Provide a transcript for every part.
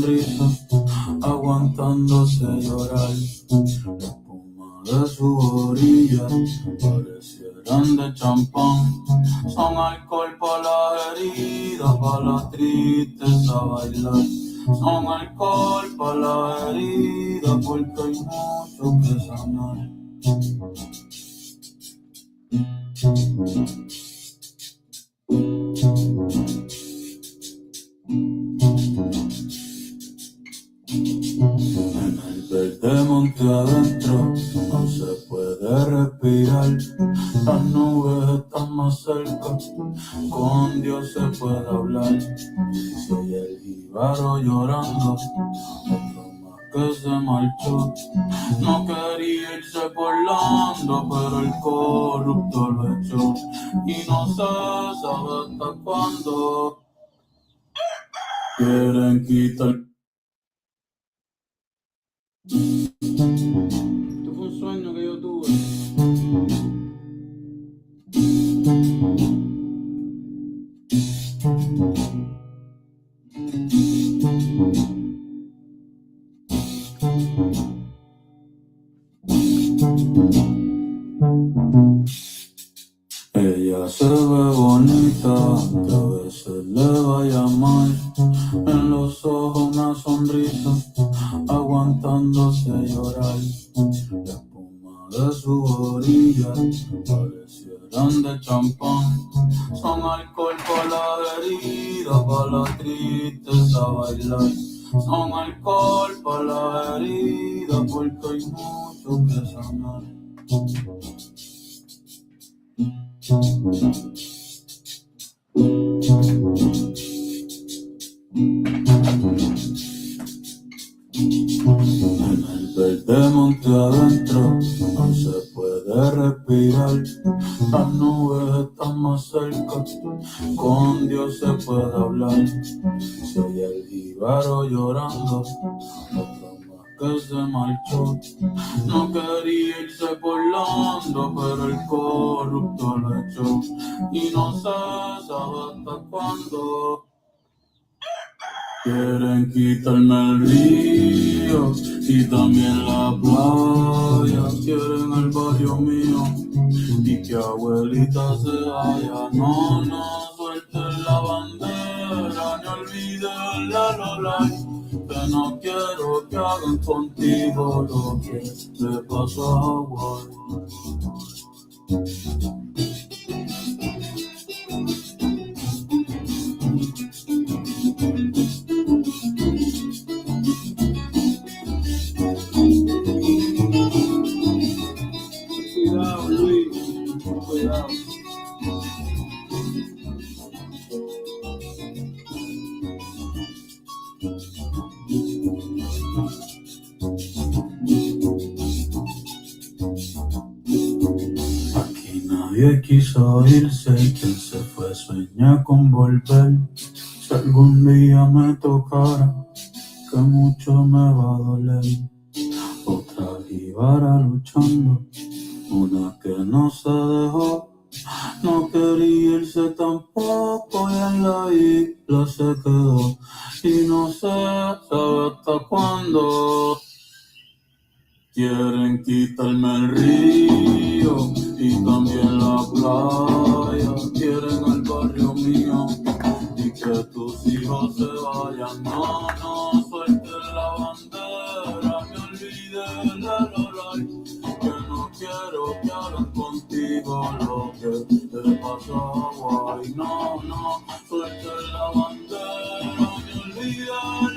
sonrisa, aguantándose llorar. La espuma de su orilla parecieran de champán. Son alcohol para la herida, para la tristeza bailar. Son alcohol para la herida, porque hay mucho que sanar. En el verde monte adentro no se puede respirar. Las nubes están más cerca, con Dios se puede hablar. Soy el jíbaro llorando, otro más que se marchó. No quería irse volando, pero el corrupto lo echó. Y no se sabe hasta cuándo quieren quitar. Esto fue un sueño que yo tuve. Ella se ve bonita, que a veces le vaya mal. En los ojos una sonrisa, aguantándose llorar. La espuma de su orilla parecieran de champán. Son alcohol para la herida, para la tristeza bailar. Son alcohol para la herida, porque hay mucho que sanar. En el verde monte adentro no se puede respirar. Las nubes están más cerca, con Dios se puede hablar. Soy el jíbaro llorando, otro más que se marchó. No quería irse volando, pero el corrupto lo echó. Y no se sabe hasta cuándo quieren quitarme el río y también la playa. Quieren el barrio mío y que abuelita se vaya. No, no suelten la bandera, ni olviden la lola. Que no quiero que hagan contigo lo que le pasó a Hawaii. Cuidado, Luis, cuidado. Aquí nadie quiso irse, quien se fue sueña con volver. Si algún día me tocara, que mucho me va a doler. Otra jíbara luchando, una que no se dejó. No quería irse tampoco y en la isla se quedó. Y no se sabe hasta cuándo quieren quitarme el río y también la playa. Quieren el barrio mío y que tus hijos se vayan. No, no suelten la bandera, me olvidé la lola. Que no quiero que hagan contigo lo que te pasó a Hawaii. No, no suelten la bandera, me olvidé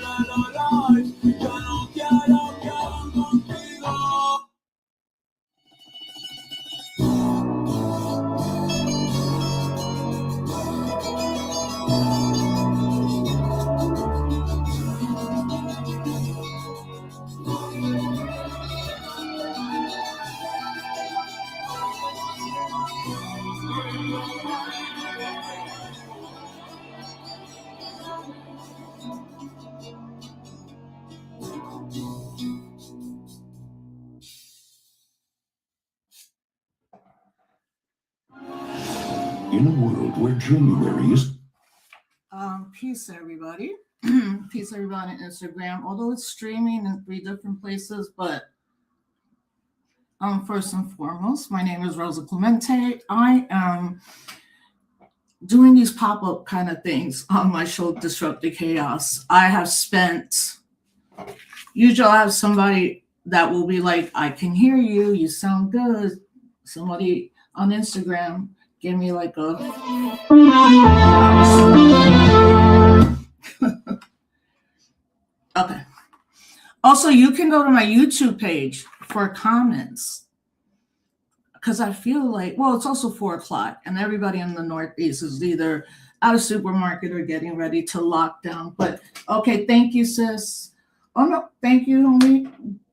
la lola. Que no quiero que hagan contigo. In a world where January is... Peace, everybody. peace everybody on Instagram. Although it's streaming in 3 different places, but first and foremost, my name is Rosa Clemente. I am doing these pop-up kind of things on my show, Disrupt the Chaos. I have spent, usually I have somebody that will be like, I can hear you, you sound good. Somebody on Instagram gave me like a okay. Also, you can go to my YouTube page for comments because I feel like, well, it's also 4:00 and everybody in the Northeast is either at a supermarket or getting ready to lock down. But okay, thank you, sis. Oh no, thank you, homie.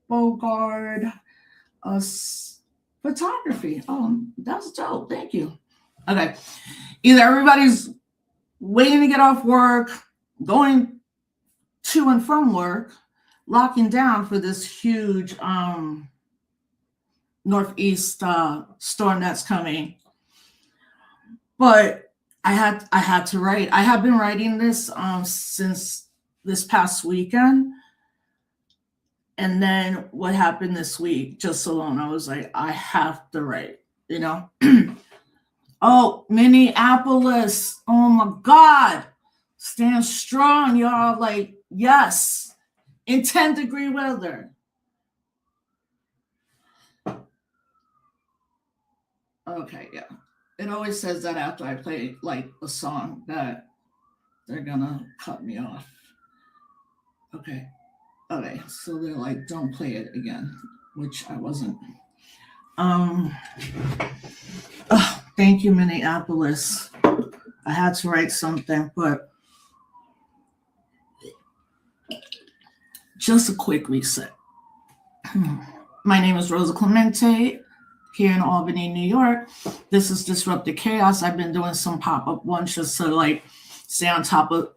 Bogard, photography. Oh, that's dope. Thank you. Okay, either everybody's waiting to get off work, going to and from work, locking down for this huge northeast storm that's coming. But I had to write. I have been writing this since this past weekend. And then what happened this week, just alone, I was like, I have to write, you know? Oh, Minneapolis. Oh my God. Stand strong, y'all. Like, yes. In 10-degree weather. Okay, yeah. It always says that after I play like a song that they're gonna cut me off. Okay. Okay, so they're like, don't play it again, which I wasn't. Thank you, Minneapolis. I had to write something, but just a quick reset. My name is Rosa Clemente, here in Albany, New York. This is Disrupt the Chaos. I've been doing some pop-up ones just to like stay on top of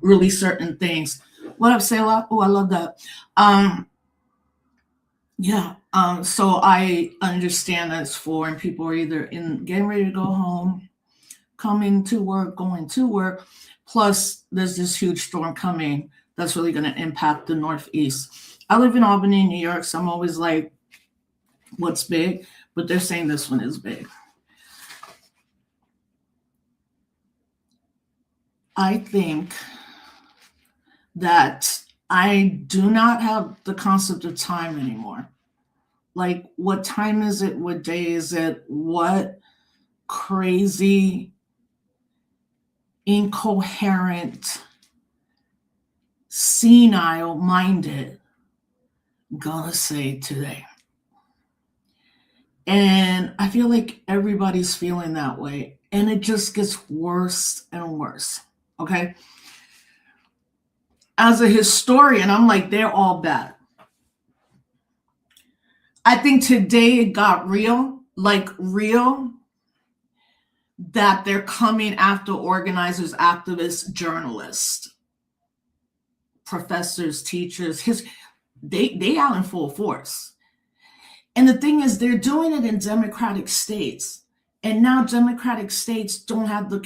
really certain things. What up, Sayla? Oh, I love that. So I understand that it's for and people are either getting ready to go home, coming to work, going to work. Plus, there's this huge storm coming that's really going to impact the Northeast. I live in Albany, New York, so I'm always like, what's big? But they're saying this one is big. I think that I do not have the concept of time anymore. Like, what time is it? What day is it? What crazy, incoherent, senile-minded gonna say today? And I feel like everybody's feeling that way. And it just gets worse and worse. Okay? As a historian, I'm like, they're all bad. I think today it got real, like real, that they're coming after organizers, activists, journalists, professors, teachers. They out in full force. And the thing is, they're doing it in democratic states. And now democratic states don't have the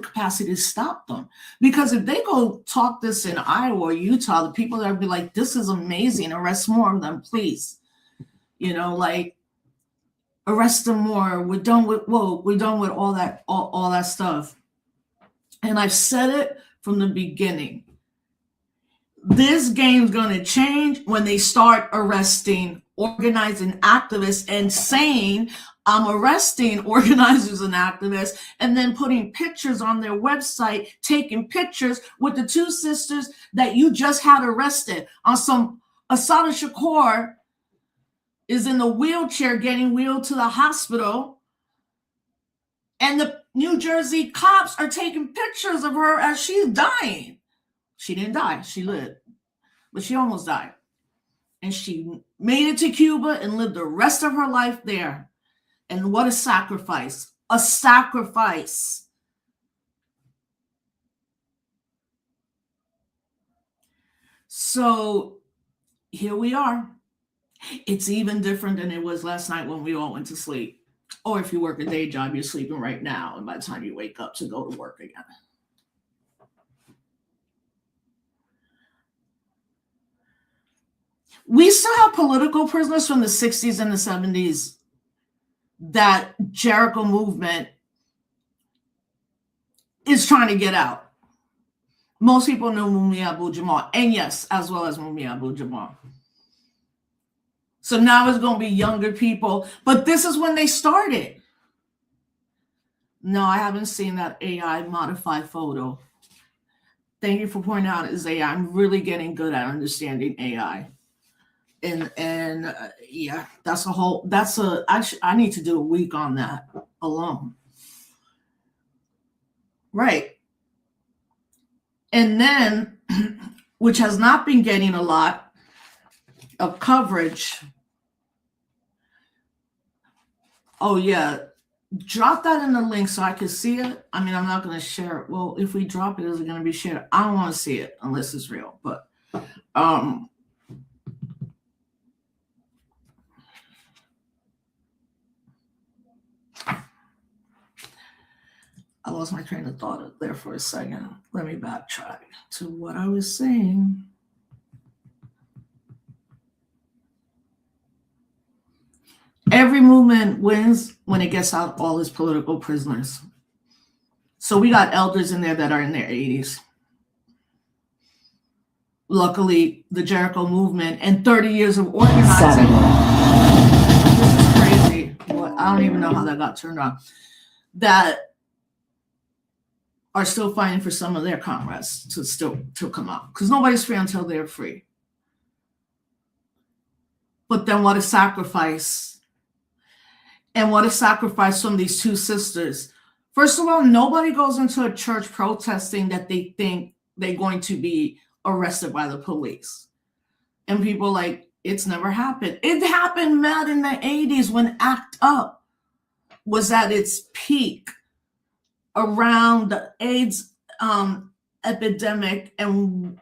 capacity to stop them. Because if they go talk this in Iowa or Utah, the people that would be like, this is amazing, arrest more of them, please. You know, like, arrest them more. We're done with all that stuff. And I've said it from the beginning. This game's going to change when they start arresting organizing activists and saying, I'm arresting organizers and activists, and then putting pictures on their website, taking pictures with the 2 sisters that you just had arrested on some Assata Shakur is in the wheelchair getting wheeled to the hospital. And the New Jersey cops are taking pictures of her as she's dying. She didn't die. She lived. But she almost died. And she made it to Cuba and lived the rest of her life there. And what a sacrifice. A sacrifice. So here we are. It's even different than it was last night when we all went to sleep. Or if you work a day job, you're sleeping right now. And by the time you wake up to go to work again. We still have political prisoners from the 60s and the 70s that Jericho movement is trying to get out. Most people know Mumia Abu-Jamal, and yes, as well as Mumia Abu-Jamal. So now it's going to be younger people, but this is when they started. No, I haven't seen that AI modified photo. Thank you for pointing out it's AI. I'm really getting good at understanding AI. And yeah, I need to do a week on that alone. Right. And then, which has not been getting a lot of coverage. Oh yeah, drop that in the link so I can see it. I mean, I'm not going to share it. Well, if we drop it, is it going to be shared? I don't want to see it unless it's real. But I lost my train of thought there for a second. Let me backtrack to what I was saying. Every movement wins when it gets out all its political prisoners. So we got elders in there that are in their 80s. Luckily, the Jericho movement and 30 years of organizing. This is crazy. I don't even know how that got turned on. That are still fighting for some of their comrades to come out, because nobody's free until they're free. But then what a sacrifice. And what a sacrifice from these two sisters. First of all, nobody goes into a church protesting that they think they're going to be arrested by the police. And people like, it's never happened. It happened mad in the 80s when ACT UP was at its peak around the AIDS epidemic, and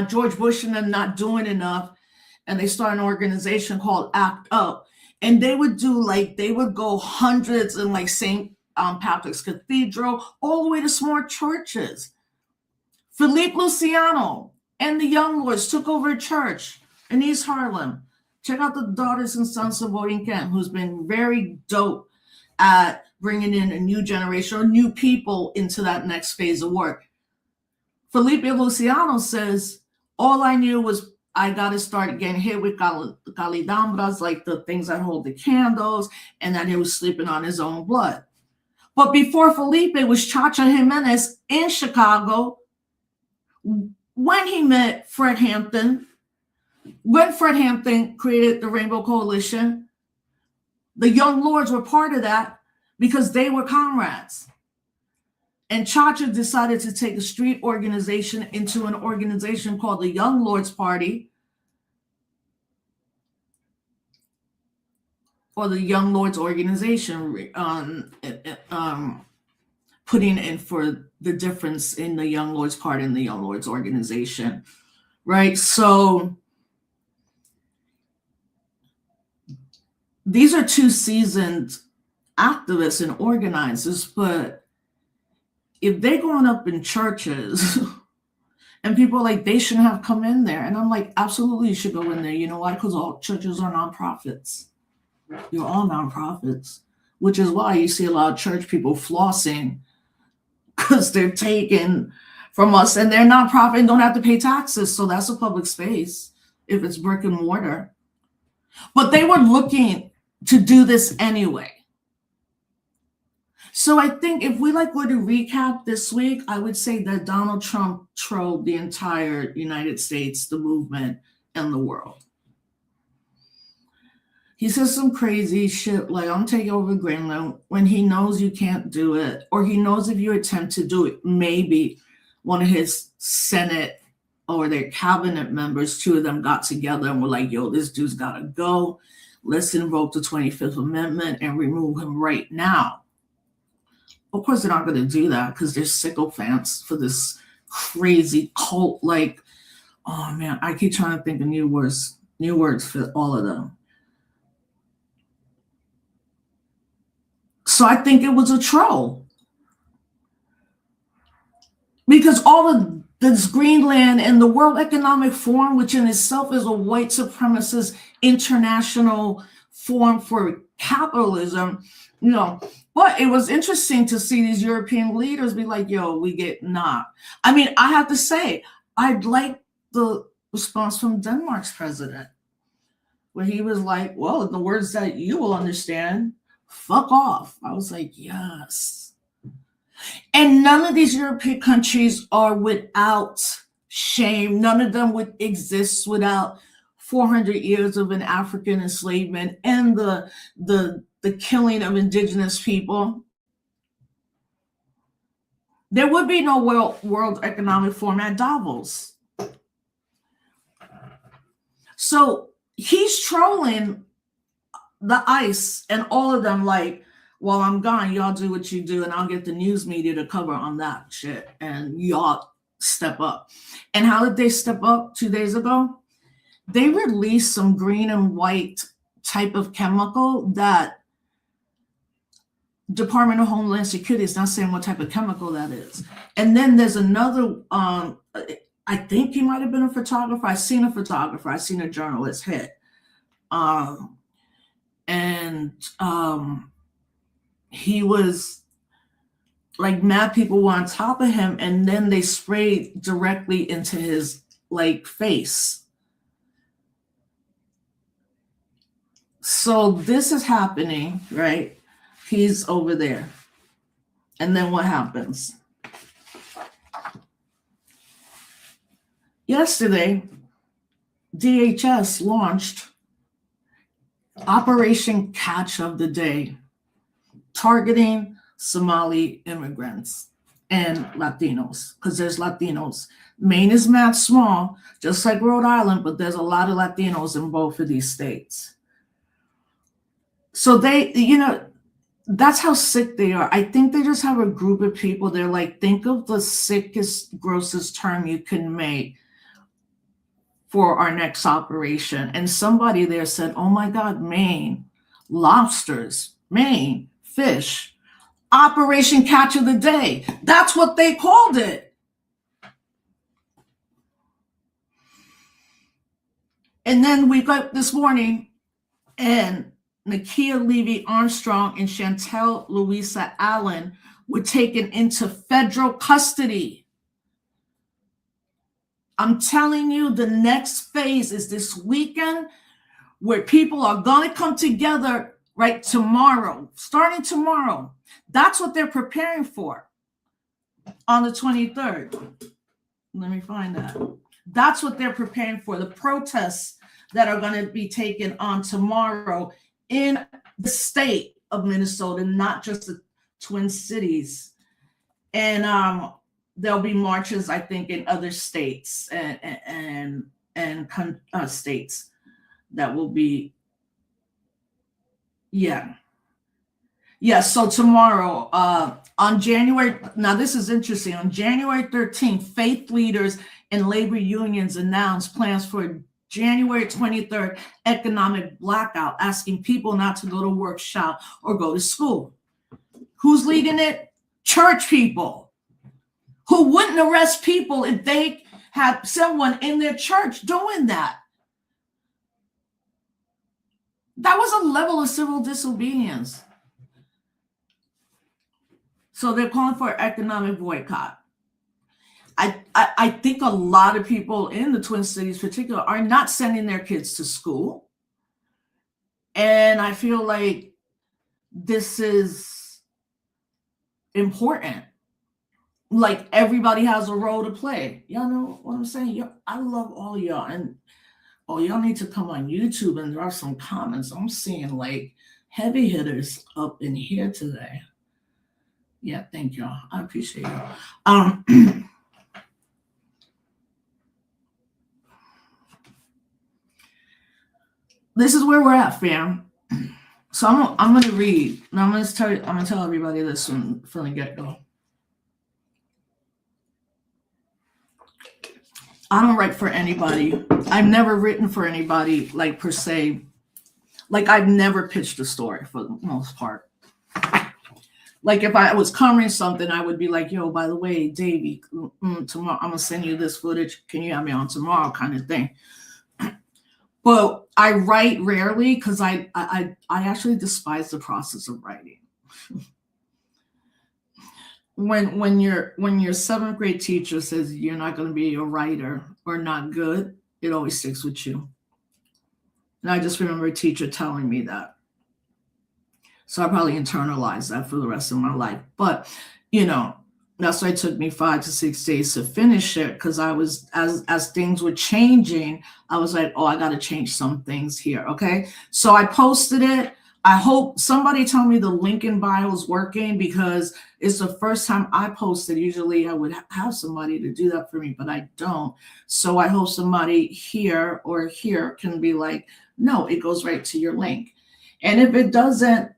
George Bush and them not doing enough. And they started an organization called ACT UP. And they would go hundreds in like St. Patrick's Cathedral, all the way to small churches. Philippe Luciano and the Young Lords took over a church in East Harlem. Check out the Daughters and Sons of Borinquen, who's been very dope at bringing in a new generation or new people into that next phase of work. Felipe Luciano says, all I knew was I got to start getting hit with calidambras, like the things that hold the candles, and that he was sleeping on his own blood. But before Felipe, it was Chacha Jimenez in Chicago when he met Fred Hampton. When Fred Hampton created the Rainbow Coalition, the Young Lords were part of that because they were comrades. And Chacha decided to take a street organization into an organization called the Young Lords Party, or the Young Lords Organization, putting in for the difference in the Young Lords Party and the Young Lords Organization, right? So these are two seasoned activists and organizers, but if they're going up in churches and people are like, they shouldn't have come in there. And I'm like, absolutely, you should go in there. You know why? Because all churches are nonprofits. You're all nonprofits, which is why you see a lot of church people flossing, because they're taken from us and they're nonprofit and don't have to pay taxes. So that's a public space if it's brick and mortar. But they were looking to do this anyway. So I think if we were to recap this week, I would say that Donald Trump trolled the entire United States, the movement, and the world. He says some crazy shit like, I'm taking over Greenland, when he knows you can't do it, or he knows if you attempt to do it, maybe one of his Senate or their cabinet members, two of them got together and were like, yo, this dude's got to go. Let's invoke the 25th Amendment and remove him right now. Of course, they're not going to do that because they're sycophants for this crazy cult. Like, oh man, I keep trying to think of new words for all of them. So I think it was a troll, because all of this Greenland and the World Economic Forum, which in itself is a white supremacist international forum for capitalism, you know. But it was interesting to see these European leaders be like, yo, we get nah. I mean, I have to say, I'd like the response from Denmark's president, where he was like, well, in the words that you will understand, fuck off. I was like, yes. And none of these European countries are without shame. None of them would exist without 400 years of an African enslavement and the killing of indigenous people. There would be no World Economic Forum at Davos. So he's trolling the ICE and all of them like, while I'm gone, y'all do what you do, and I'll get the news media to cover on that shit, and y'all step up. And how did they step up 2 days ago? They released some green and white type of chemical that Department of Homeland Security is not saying what type of chemical that is. And then there's another, I think he might have been a photographer. I've seen a photographer. I've seen a journalist hit. He was like, mad people were on top of him, and then they sprayed directly into his like face. So this is happening, right? He's over there. And then what happens? Yesterday, DHS launched Operation Catch of the Day, targeting Somali immigrants and Latinos, because there's Latinos. Maine is mad small, just like Rhode Island, but there's a lot of Latinos in both of these states. So they, you know, that's how sick they are. I think they just have a group of people. They're like, think of the sickest, grossest term you can make for our next operation. And somebody there said, oh my God, Maine, lobsters, Maine, fish, Operation Catch of the Day. That's what they called it. And then we got this morning, and Nakia Levy Armstrong and Chantel Louisa Allen were taken into federal custody. I'm telling you, the next phase is this weekend, where people are going to come together right tomorrow, starting tomorrow. That's what they're preparing for on the 23rd. Let me find that. That's what they're preparing for, the protests that are going to be taken on tomorrow in the state of Minnesota, not just the Twin Cities. And there'll be marches, I think, in other states and states that will be, yeah. So tomorrow, on January, now this is interesting, on January 13th, faith leaders and labor unions announced plans for January 23rd economic blackout, asking people not to go to work, shop, or go to school. Who's leading it? Church people, who wouldn't arrest people if they had someone in their church doing that. That was a level of civil disobedience. So they're calling for economic boycott. I think a lot of people in the Twin Cities particular are not sending their kids to school. And I feel like this is important. Like, everybody has a role to play. Y'all know what I'm saying? I love all y'all. And y'all need to come on YouTube and drop some comments. I'm seeing like heavy hitters up in here today. Yeah, thank y'all. I appreciate y'all. This is where we're at, fam. So I'm gonna read. Now I'm gonna tell everybody this from the get-go. I don't write for anybody. I've never written for anybody, like, per se. Like, I've never pitched a story for the most part. Like if I was covering something, I would be like, yo, by the way, Davey, tomorrow I'm gonna send you this footage. Can you have me on tomorrow, kind of thing. But I write rarely because I actually despise the process of writing. When your seventh grade teacher says you're not going to be a writer or not good, it always sticks with you. And I just remember a teacher telling me that. So I probably internalized that for the rest of my life. But, you know, that's why it took me 5 to 6 days to finish it, because I was, as things were changing, I was like, oh, I got to change some things here. Okay. So I posted it. I hope somebody tell me the link in bio is working, because it's the first time I posted. Usually I would have somebody to do that for me, but I don't. So I hope somebody here or here can be like, no, it goes right to your link. And if it doesn't,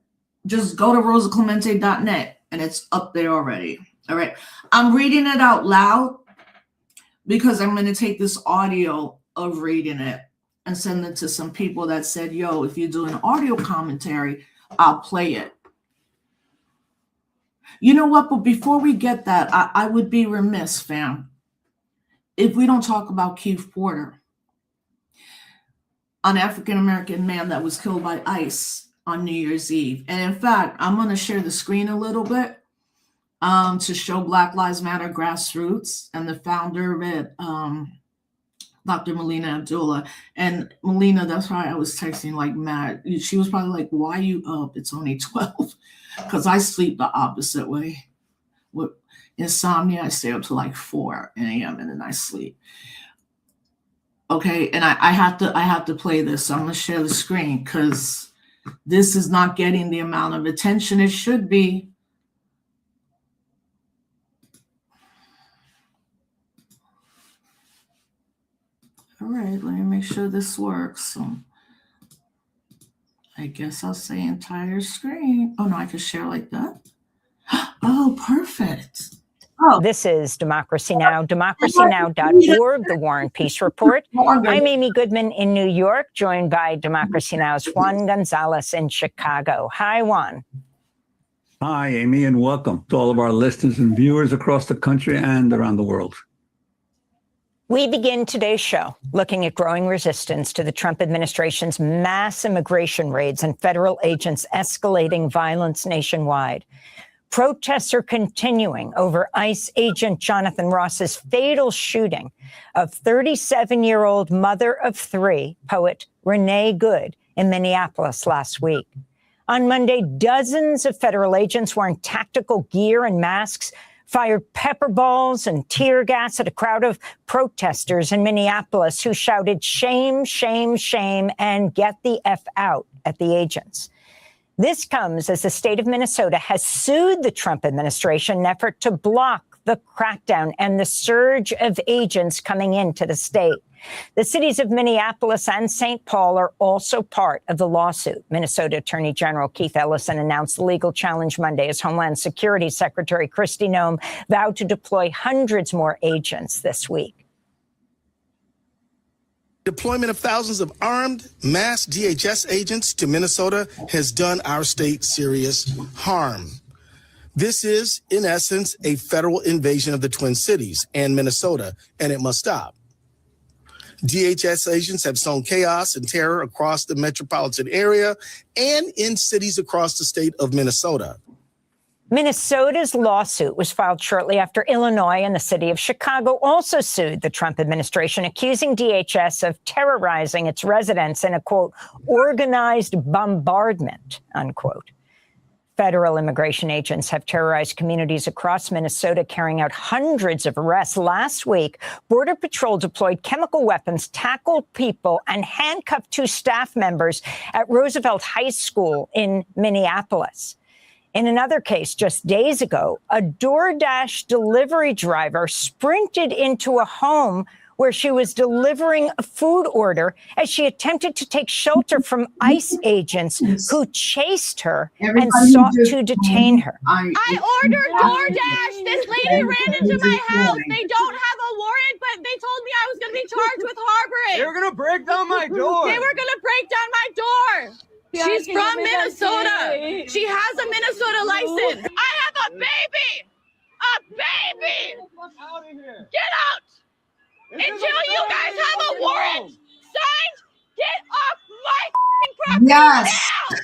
just go to rosaclemente.net and it's up there already. All right. I'm reading it out loud because I'm going to take this audio of reading it and send it to some people that said, yo, if you do an audio commentary, I'll play it. You know what? But before we get that, I would be remiss, fam, if we don't talk about Keith Porter, an African-American man that was killed by ICE on New Year's Eve. And in fact, I'm going to share the screen a little bit to show Black Lives Matter Grassroots and the founder of it, Dr. Melina Abdullah. And Melina, that's why I was texting like mad. She was probably like, why are you up? It's only 12. Because I sleep the opposite way. With insomnia, I stay up to like 4 a.m. and then I sleep. Okay, and I have to play this. So I'm going to share the screen because this is not getting the amount of attention it should be. All right, let me make sure this works. So I guess I'll say entire screen. Oh, no, I can share like that. Oh, perfect. Oh. This is Democracy Now!, democracynow.org, the War and Peace Report. I'm Amy Goodman in New York, joined by Democracy Now!'s Juan Gonzalez in Chicago. Hi, Juan. Hi, Amy, and welcome to all of our listeners and viewers across the country and around the world. We begin today's show looking at growing resistance to the Trump administration's mass immigration raids and federal agents escalating violence nationwide. Protests are continuing over ICE agent Jonathan Ross's fatal shooting of 37-year-old mother of 3, poet Renee Good, in Minneapolis last week. On Monday, dozens of federal agents wearing tactical gear and masks fired pepper balls and tear gas at a crowd of protesters in Minneapolis who shouted, "Shame, shame, shame," and "Get the F out" at the agents. This comes as the state of Minnesota has sued the Trump administration in an effort to block the crackdown and the surge of agents coming into the state. The cities of Minneapolis and St. Paul are also part of the lawsuit. Minnesota Attorney General Keith Ellison announced the legal challenge Monday as Homeland Security Secretary Kristi Noem vowed to deploy hundreds more agents this week. Deployment of thousands of armed, masked DHS agents to Minnesota has done our state serious harm. This is, in essence, a federal invasion of the Twin Cities and Minnesota, and it must stop. DHS agents have sown chaos and terror across the metropolitan area and in cities across the state of Minnesota. Minnesota's lawsuit was filed shortly after Illinois and the city of Chicago also sued the Trump administration, accusing DHS of terrorizing its residents in a, quote, organized bombardment, unquote. Federal immigration agents have terrorized communities across Minnesota, carrying out hundreds of arrests. Last week, Border Patrol deployed chemical weapons, tackled people, and handcuffed 2 staff members at Roosevelt High School in Minneapolis. In another case, just days ago, a DoorDash delivery driver sprinted into a home where she was delivering a food order as she attempted to take shelter from ICE agents who chased her and sought to detain her. I ordered DoorDash. This lady ran into my house. They don't have a warrant, but they told me I was going to be charged with harboring. They were going to break down my door. They were going to break down my door. She's from Minnesota. She has a Minnesota license. I a baby. A baby. Out of here. Get out. Until you guys have a warrant signed, get off my property Yes. now.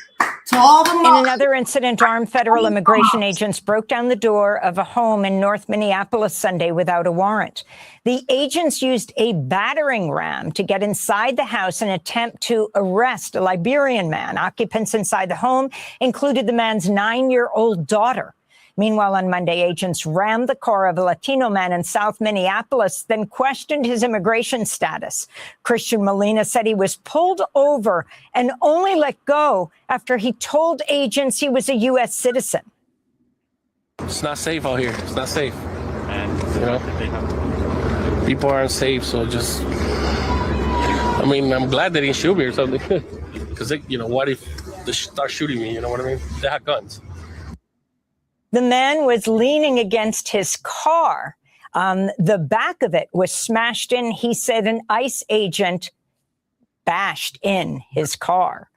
To all the In another incident, armed federal immigration agents broke down the door of a home in North Minneapolis Sunday without a warrant. The agents used a battering ram to get inside the house and attempt to arrest a Liberian man. Occupants inside the home included the man's 9-year-old daughter. Meanwhile, on Monday, agents rammed the car of a Latino man in South Minneapolis, then questioned his immigration status. Christian Molina said he was pulled over and only let go after he told agents he was a U.S. citizen. It's not safe out here. It's not safe. And, you know, people aren't safe, so just, I mean, I'm glad they didn't shoot me or something. Because, you know, what if they start shooting me? You know what I mean? They have guns. The man was leaning against his car. The back of it was smashed in. He said an ICE agent bashed in his car.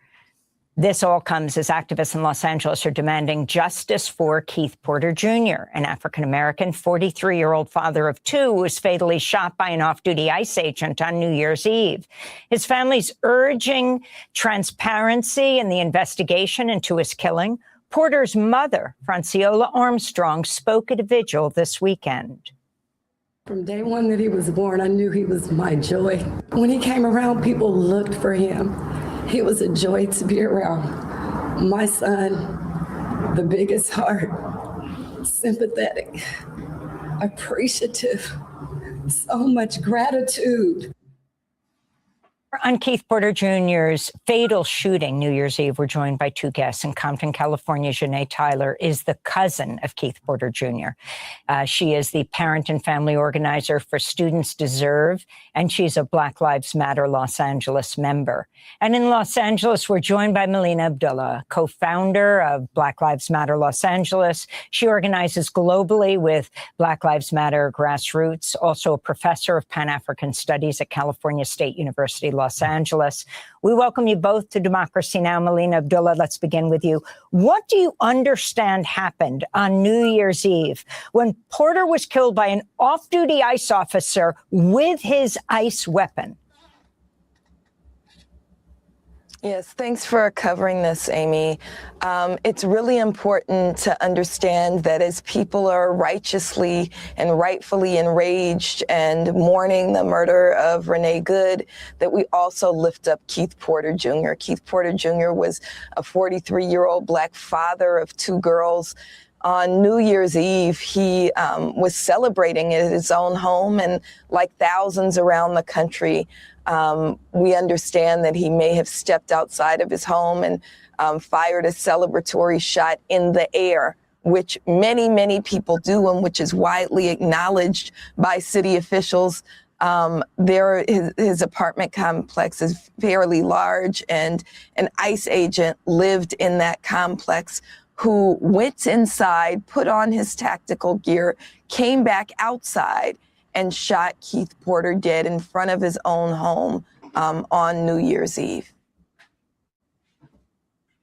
This all comes as activists in Los Angeles are demanding justice for Keith Porter Jr., an African-American 43-year-old father of 2 who was fatally shot by an off-duty ICE agent on New Year's Eve. His family's urging transparency in the investigation into his killing. Porter's mother, Franciola Armstrong, spoke at a vigil this weekend. From day one that he was born, I knew he was my joy. When he came around, people looked for him. He was a joy to be around. My son, the biggest heart, sympathetic, appreciative, so much gratitude. On Keith Porter Jr.'s fatal shooting New Year's Eve, we're joined by 2 guests. In Compton, California, Janae Tyler is the cousin of Keith Porter Jr. She is the parent and family organizer for Students Deserve, and she's a Black Lives Matter Los Angeles member. And in Los Angeles, we're joined by Melina Abdullah, co-founder of Black Lives Matter Los Angeles. She organizes globally with Black Lives Matter Grassroots, also a professor of Pan-African Studies at California State University, Los Angeles. We welcome you both to Democracy Now! Melina Abdullah, let's begin with you. What do you understand happened on New Year's Eve when Porter was killed by an off-duty ICE officer with his ICE weapon? Yes, thanks for covering this, Amy. It's really important to understand that as people are righteously and rightfully enraged and mourning the murder of Renee Good, that we also lift up Keith Porter Jr. Keith Porter Jr. was a 43-year-old Black father of 2 girls. On New Year's Eve, he was celebrating at his own home, and like thousands around the country, we understand that he may have stepped outside of his home and fired a celebratory shot in the air, which many, many people do and which is widely acknowledged by city officials. His apartment complex is fairly large, and an ICE agent lived in that complex who went inside, put on his tactical gear, came back outside, and shot Keith Porter dead in front of his own home on New Year's Eve.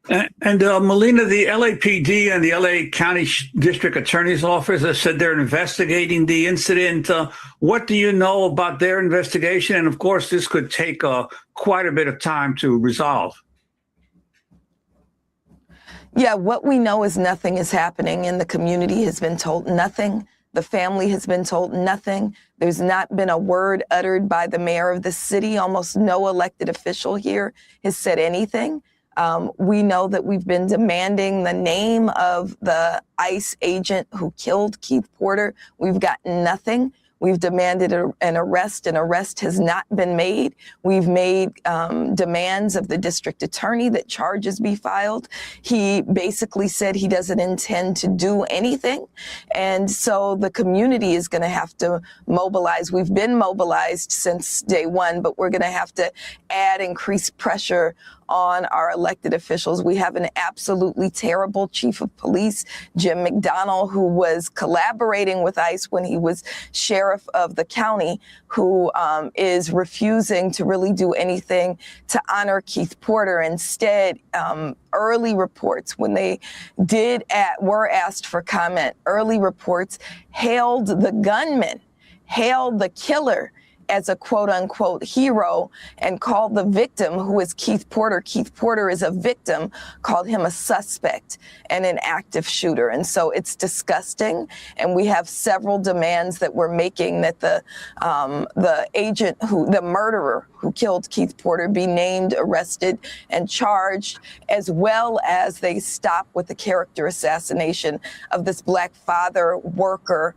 And Melina, the LAPD and the LA County District Attorney's Office has said they're investigating the incident. What do you know about their investigation? And of course, this could take quite a bit of time to resolve. Yeah, what we know is nothing is happening, and the community has been told nothing. The family has been told nothing. There's not been a word uttered by the mayor of the city. Almost no elected official here has said anything. We know that we've been demanding the name of the ICE agent who killed Keith Porter. We've gotten nothing. We've demanded an arrest. An arrest has not been made. We've made demands of the district attorney that charges be filed. He basically said he doesn't intend to do anything. And so the community is going to have to mobilize. We've been mobilized since day one, but we're going to have to add increased pressure on our elected officials. We have an absolutely terrible chief of police, Jim McDonnell, who was collaborating with ICE when he was sheriff of the county, who is refusing to really do anything to honor Keith Porter. Instead, early reports, when they were asked for comment, early reports hailed the gunman, hailed the killer as a quote unquote hero, and called the victim, who is Keith Porter. Keith Porter is a victim, called him a suspect and an active shooter. And so it's disgusting. And we have several demands that we're making that the murderer who killed Keith Porter be named, arrested, and charged, as well as they stop with the character assassination of this Black father worker,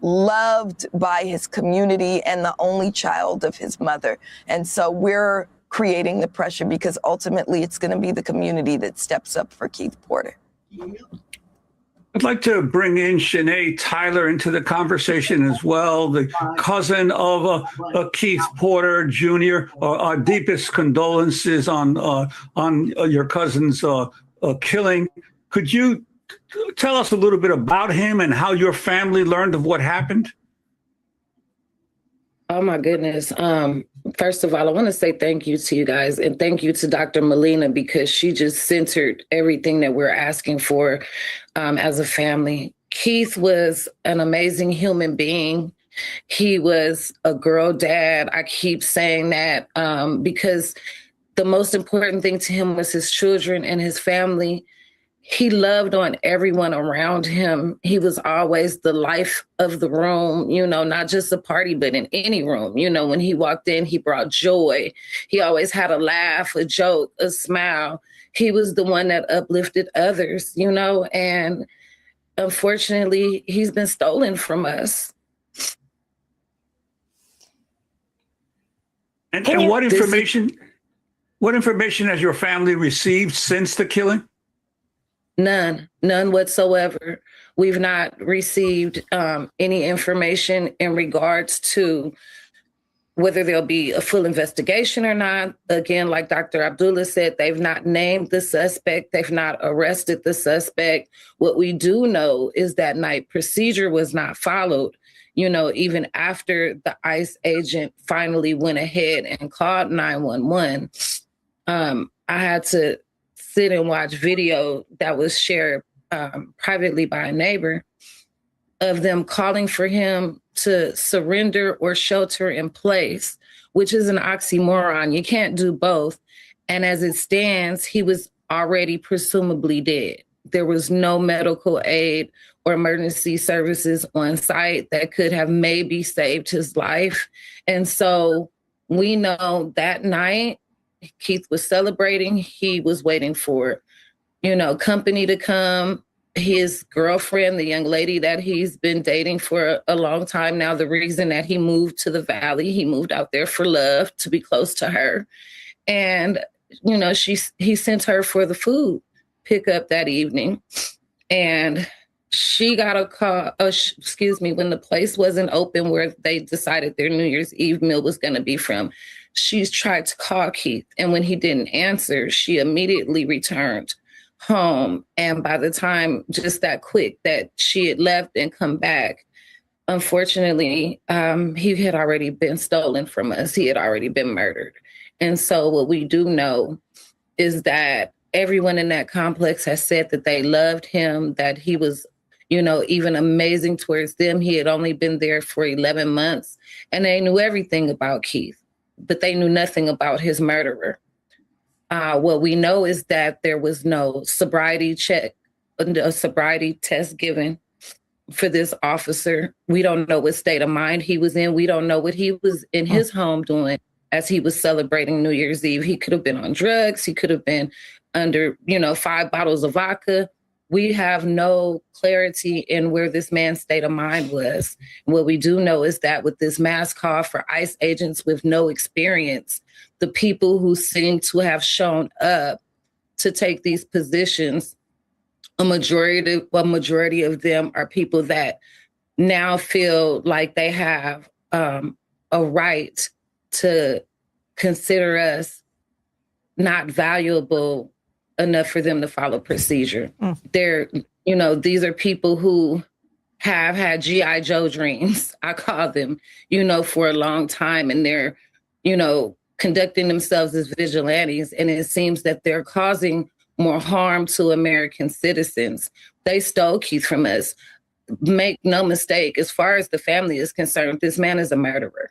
loved by his community and the only child of his mother. And so we're creating the pressure because ultimately it's going to be the community that steps up for Keith Porter. I'd like to bring in Shanae Tyler into the conversation as well, the cousin of Keith Porter Jr. Our deepest condolences on your cousin's killing. Could you tell us a little bit about him and how your family learned of what happened? Oh, my goodness. First of all, I want to say thank you to you guys, and thank you to Dr. Molina, because she just centered everything that we're asking for as a family. Keith was an amazing human being. He was a girl dad. I keep saying that because the most important thing to him was his children and his family. He loved on everyone around him. He was always the life of the room, not just a party, but in any room. When he walked in, he brought joy. He always had a laugh, a joke, a smile. He was the one that uplifted others, and unfortunately, he's been stolen from us. And what information has your family received since the killing? None whatsoever. We've not received any information in regards to whether there'll be a full investigation or not. Again, like Dr. Abdullah said, they've not named the suspect. They've not arrested the suspect. What we do know is that night procedure was not followed. Even after the ICE agent finally went ahead and called 911, I had to sit and watch video that was shared privately by a neighbor of them calling for him to surrender or shelter in place, which is an oxymoron. You can't do both. And as it stands, he was already presumably dead. There was no medical aid or emergency services on site that could have maybe saved his life. And so we know that night, Keith was celebrating. He was waiting for, company to come. His girlfriend, the young lady that he's been dating for a long time now, the reason that he moved to the Valley, he moved out there for love, to be close to her. And, he sent her for the food pickup that evening. And she got a call, when the place wasn't open where they decided their New Year's Eve meal was going to be from. She's tried to call Keith, and when he didn't answer, she immediately returned home. And by the time, just that quick, that she had left and come back, unfortunately, he had already been stolen from us. He had already been murdered. And so what we do know is that everyone in that complex has said that they loved him, that he was, even amazing towards them. He had only been there for 11 months, and they knew everything about Keith, but they knew nothing about his murderer. What we know is that there was no sobriety check, a sobriety test given for this officer. We don't know what state of mind he was in. We don't know what he was in his home doing as he was celebrating New Year's Eve. He could have been on drugs. He could have been under, 5 bottles of vodka. We have no clarity in where this man's state of mind was. What we do know is that with this mass call for ICE agents with no experience, the people who seem to have shown up to take these positions, a majority of them are people that now feel like they have a right to consider us not valuable enough for them to follow procedure. They're, these are people who have had G.I. Joe dreams, I call them, for a long time. And they're, conducting themselves as vigilantes. And it seems that they're causing more harm to American citizens. They stole Keith from us. Make no mistake, as far as the family is concerned, this man is a murderer.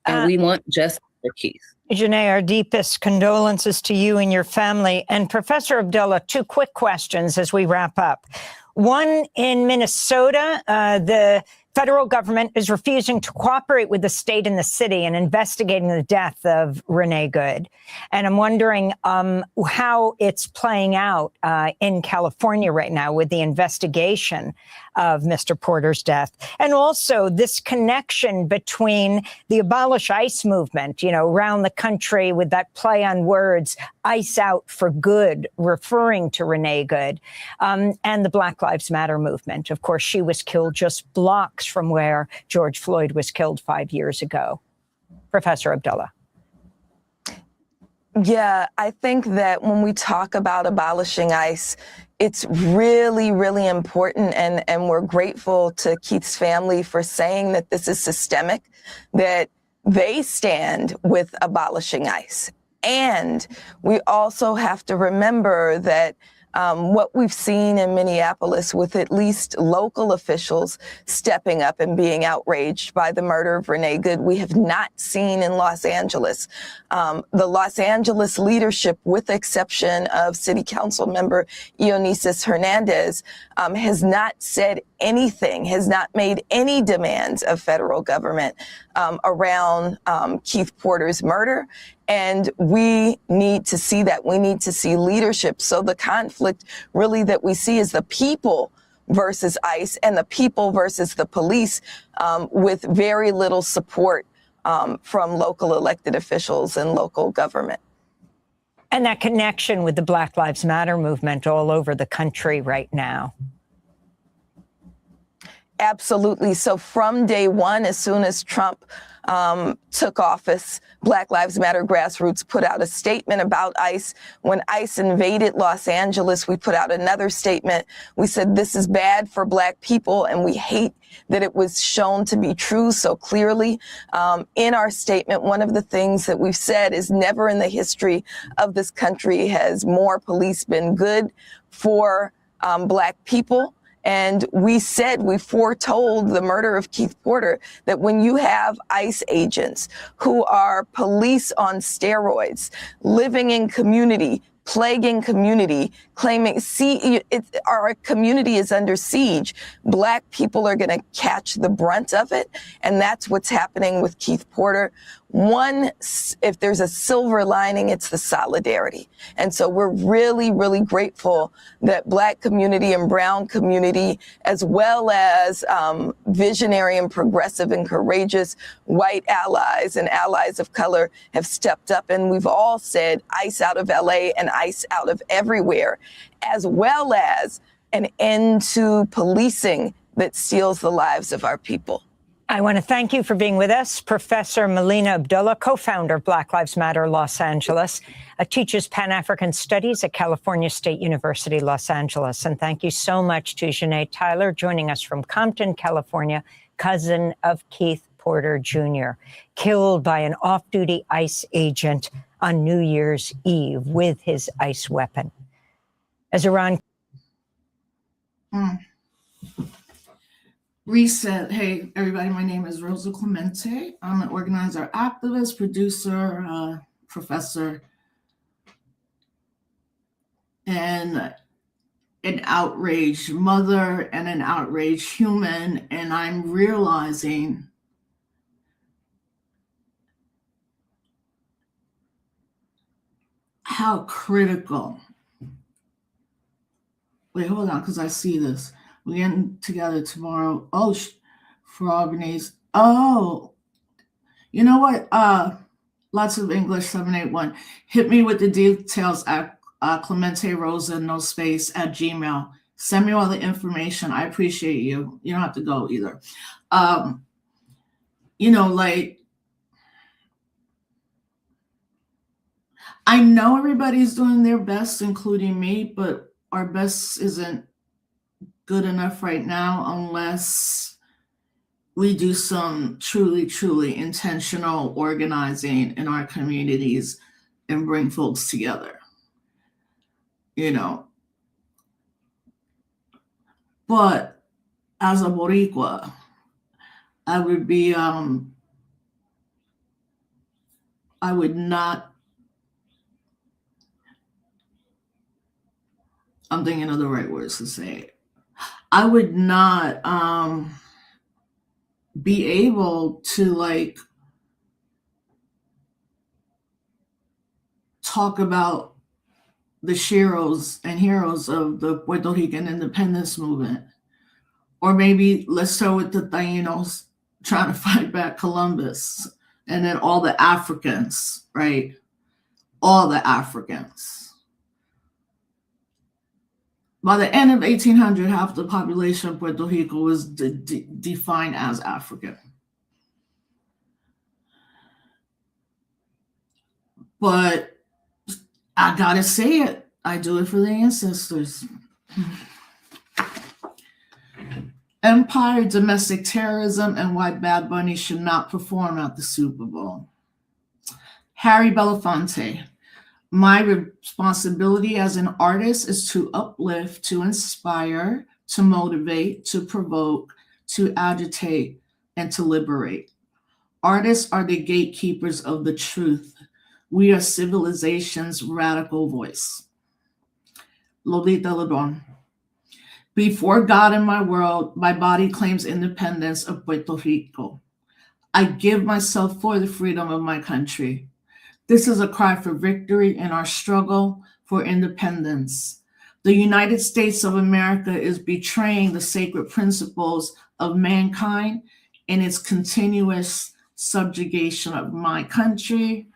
And we want justice for Keith. Janae, our deepest condolences to you and your family. And Professor Abdullah, 2 quick questions as we wrap up. One, in Minnesota, the federal government is refusing to cooperate with the state and the city in investigating the death of Renee Good. And I'm wondering how it's playing out in California right now with the investigation of Mr. Porter's death. And also this connection between the Abolish ICE movement, around the country with that play on words, ICE out for good, referring to Renee Good, and the Black Lives Matter movement. Of course, she was killed just blocks from where George Floyd was killed 5 years ago. Professor Abdullah. Yeah, I think that when we talk about abolishing ICE, it's really, really important. And we're grateful to Keith's family for saying that this is systemic, that they stand with abolishing ICE. And we also have to remember that what we've seen in Minneapolis with at least local officials stepping up and being outraged by the murder of Renee Good, we have not seen in Los Angeles. The Los Angeles leadership, with the exception of City Council member Ionesis Hernandez, has not said anything, has not made any demands of federal government around Keith Porter's murder. And we need to see that. We need to see leadership. So the conflict really that we see is the people versus ICE and the people versus the police, with very little support from local elected officials and local government. And that connection with the Black Lives Matter movement all over the country right now. Absolutely. So from day one, as soon as Trump took office, Black Lives Matter grassroots put out a statement about ICE. When ICE invaded Los Angeles, we put out another statement. We said this is bad for Black people, and we hate that it was shown to be true so clearly. In our statement, one of the things that we've said is never in the history of this country has more police been good for Black people. And we foretold the murder of Keith Porter, that when you have ICE agents who are police on steroids, living in community, plaguing community, claiming, our community is under siege, Black people are going to catch the brunt of it. And that's what's happening with Keith Porter. One, if there's a silver lining, it's the solidarity. And so we're really, really grateful that Black community and brown community, as well as visionary and progressive and courageous white allies and allies of color, have stepped up. And we've all said ICE out of LA and ICE out of everywhere, as well as an end to policing that steals the lives of our people. I want to thank you for being with us. Professor Melina Abdullah, co-founder of Black Lives Matter Los Angeles, teaches Pan-African Studies at California State University, Los Angeles. And thank you so much to Janae Tyler, joining us from Compton, California, cousin of Keith Porter Jr., killed by an off-duty ICE agent on New Year's Eve with his ICE weapon. As Iran... Reset. Hey, everybody, my name is Rosa Clemente. I'm an organizer, activist, producer, professor, and an outraged mother and an outraged human. And I'm realizing how critical. Wait, hold on, because I see this. We're getting together tomorrow. Oh, for Albanese. Oh, you know what? Lots of English 781. Hit me with the details at Clemente Rosa, no space, at Gmail. Send me all the information. I appreciate you. You don't have to go either. I know everybody's doing their best, including me, but our best isn't good enough right now unless we do some truly, truly intentional organizing in our communities and bring folks together, you know. But as a Boricua, I would be, I would not, I'm thinking of the right words to say it. I would not be able to like talk about the sheroes and heroes of the Puerto Rican independence movement. Or maybe let's start with the Tainos trying to fight back Columbus, and then all the Africans, right? All the Africans. By the end of 1800, half the population of Puerto Rico was defined as African. But I gotta say it, I do it for the ancestors. Empire, domestic terrorism, and why Bad Bunny should not perform at the Super Bowl. Harry Belafonte. My responsibility as an artist is to uplift, to inspire, to motivate, to provoke, to agitate, and to liberate. Artists are the gatekeepers of the truth. We are civilization's radical voice. Lolita Lebron. Before God in my world, my body claims independence of Puerto Rico. I give myself for the freedom of my country. This is a cry for victory in our struggle for independence. The United States of America is betraying the sacred principles of mankind in its continuous subjugation of my country.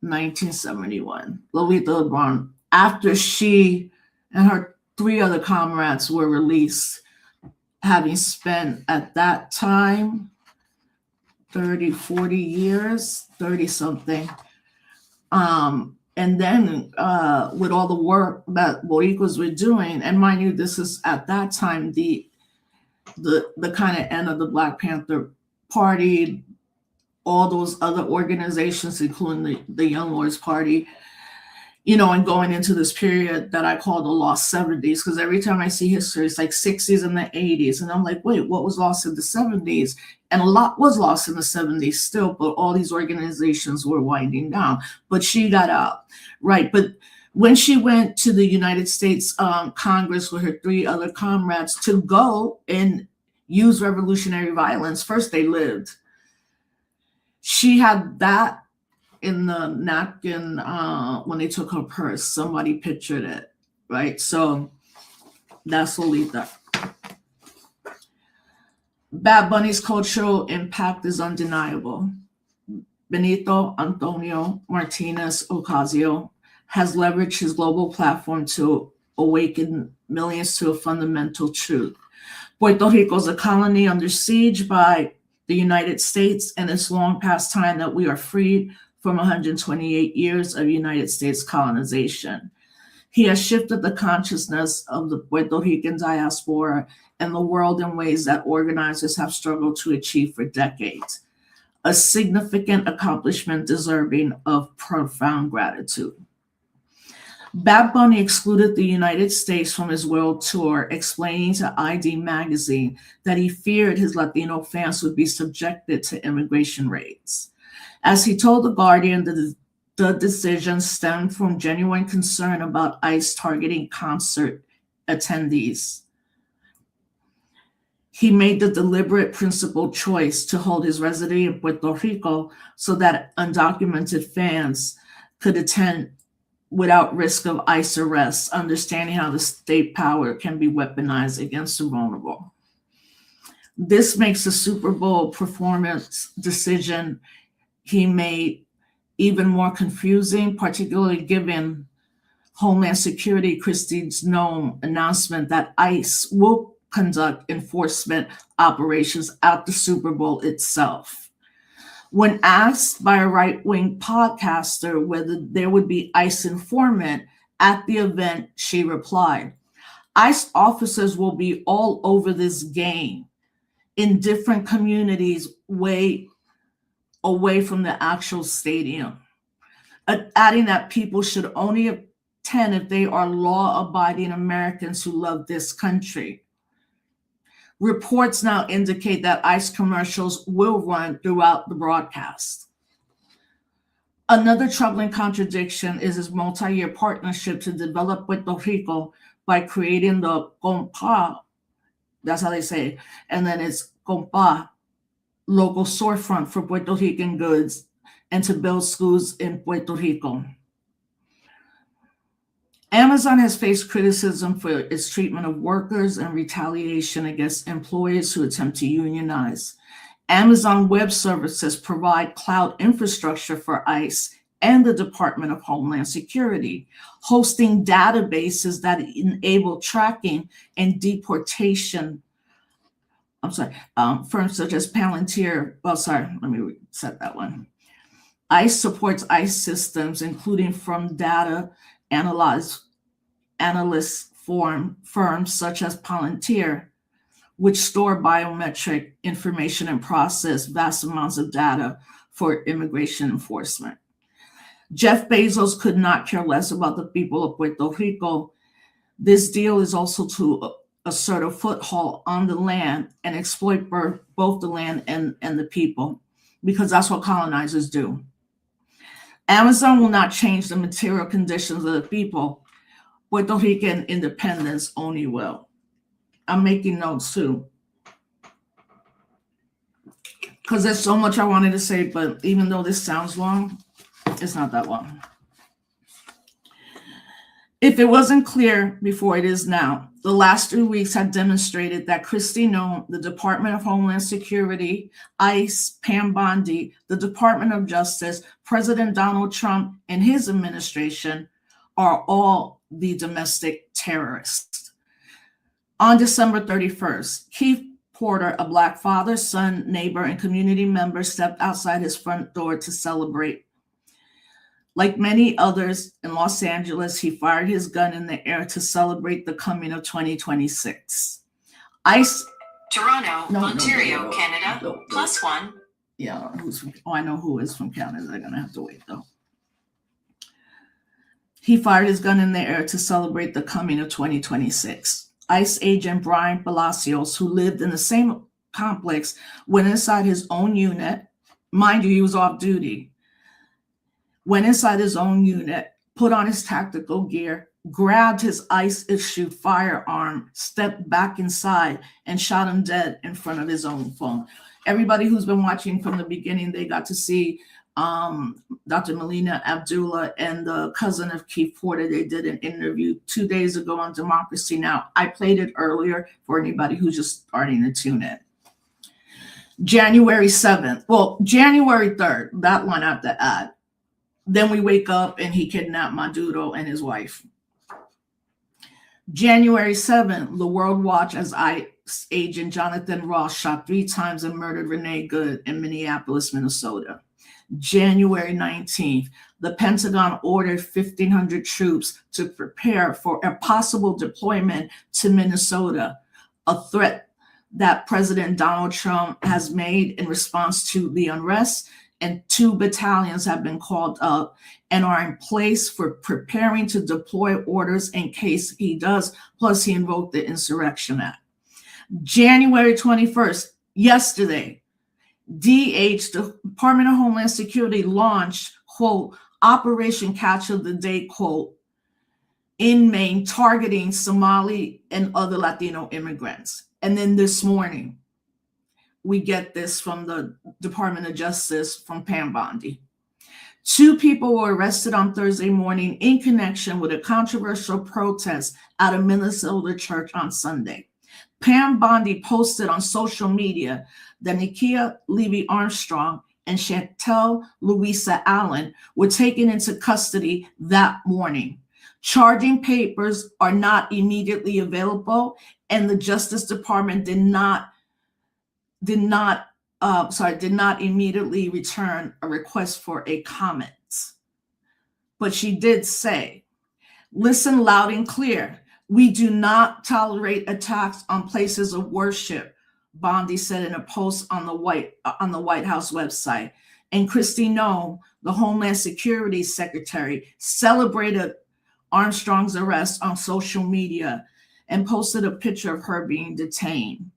1971. Lolita Lebron, after she and her 3 other comrades were released, having spent at that time 30, 40 years, 30 something. And then with all the work that Boricuas were doing, and mind you, this is at that time the kind of end of the Black Panther Party, all those other organizations, including the Young Lords Party, you know, and going into this period that I call the lost 70s, because every time I see history, it's like 60s and the 80s. And I'm like, wait, what was lost in the 70s? And a lot was lost in the 70s still, but all these organizations were winding down. But she got out, right? But when she went to the United States Congress with her 3 other comrades to go and use revolutionary violence, first they lived. She had that in the napkin when they took her purse. Somebody pictured it, right? So that's Lolita. Bad Bunny's cultural impact is undeniable. Benito Antonio Martinez Ocasio has leveraged his global platform to awaken millions to a fundamental truth. Puerto Rico is a colony under siege by the United States, and it's long past time that we are freed from 128 years of United States colonization. He has shifted the consciousness of the Puerto Rican diaspora and the world in ways that organizers have struggled to achieve for decades. A significant accomplishment deserving of profound gratitude. Bad Bunny excluded the United States from his world tour, explaining to ID Magazine that he feared his Latino fans would be subjected to immigration raids. As he told The Guardian, the decision stemmed from genuine concern about ICE targeting concert attendees. He made the deliberate, principled choice to hold his residency in Puerto Rico so that undocumented fans could attend without risk of ICE arrests, understanding how the state power can be weaponized against the vulnerable. This makes the Super Bowl performance decision he made even more confusing, particularly given Homeland Security Kristi's Noem announcement that ICE will conduct enforcement operations at the Super Bowl itself. When asked by a right-wing podcaster whether there would be ICE informant at the event, she replied, ICE officers will be all over this game in different communities way away from the actual stadium, adding that people should only attend if they are law-abiding Americans who love this country. Reports now indicate that ICE commercials will run throughout the broadcast. Another troubling contradiction is his multi-year partnership to develop Puerto Rico by creating the Compa, that's how they say it, and then it's Compa, local storefront for Puerto Rican goods, and to build schools in Puerto Rico. Amazon has faced criticism for its treatment of workers and retaliation against employers who attempt to unionize. Amazon Web Services provide cloud infrastructure for ICE and the Department of Homeland Security, hosting databases that enable tracking and deportation. Firms such as Palantir. Let me reset that one. ICE supports ICE systems, including from data analyst firms such as Palantir, which store biometric information and process vast amounts of data for immigration enforcement. Jeff Bezos could not care less about the people of Puerto Rico. This deal is also to assert a foothold on the land and exploit both the land and the people, because that's what colonizers do. Amazon will not change the material conditions of the people. Puerto Rican independence only will. I'm making notes too, because there's so much I wanted to say, but even though this sounds long, it's not that long. If it wasn't clear before, it is now. The last 3 weeks have demonstrated that Kristi, Noem, the Department of Homeland Security, ICE, Pam Bondi, the Department of Justice, President Donald Trump, and his administration are all the domestic terrorists. On December 31st, Keith Porter, a Black father, son, neighbor, and community member, stepped outside his front door to celebrate. Like many others in Los Angeles, he fired his gun in the air to celebrate the coming of 2026. ICE. Toronto, Ontario, Canada, +1. Yeah, I know who is from Canada. They're going to have to wait, though. He fired his gun in the air to celebrate the coming of 2026. ICE agent Brian Palacios, who lived in the same complex, went inside his own unit. Mind you, he was off duty. Went inside his own unit, put on his tactical gear, grabbed his ICE-issued firearm, stepped back inside, and shot him dead in front of his own phone. Everybody who's been watching from the beginning, they got to see Dr. Melina Abdullah and the cousin of Keith Porter. They did an interview 2 days ago on Democracy Now! I played it earlier for anybody who's just starting to tune in. January 7th, January 3rd, that one I have to add. Then we wake up and he kidnapped Maduro and his wife. January 7th, the World Watch as ICE agent Jonathan Ross shot 3 times and murdered Renee Good in Minneapolis, Minnesota. January 19th, the Pentagon ordered 1,500 troops to prepare for a possible deployment to Minnesota, a threat that President Donald Trump has made in response to the unrest, and 2 battalions have been called up and are in place for preparing to deploy orders in case he does, plus he invoked the Insurrection Act. January 21st, yesterday, DH, the Department of Homeland Security, launched, quote, Operation Catch of the Day, quote, in Maine, targeting Somali and other Latino immigrants. And then this morning, we get this from the Department of Justice from Pam Bondi. 2 people were arrested on Thursday morning in connection with a controversial protest at a Minnesota church on Sunday. Pam Bondi posted on social media that Nikia Levy-Armstrong and Chantel Louisa Allen were taken into custody that morning. Charging papers are not immediately available, and the Justice Department did not did not immediately return a request for a comment. But she did say, listen loud and clear. We do not tolerate attacks on places of worship, Bondi said in a post on the White House website. And Kristi Noem, the Homeland Security Secretary, celebrated Armstrong's arrest on social media and posted a picture of her being detained.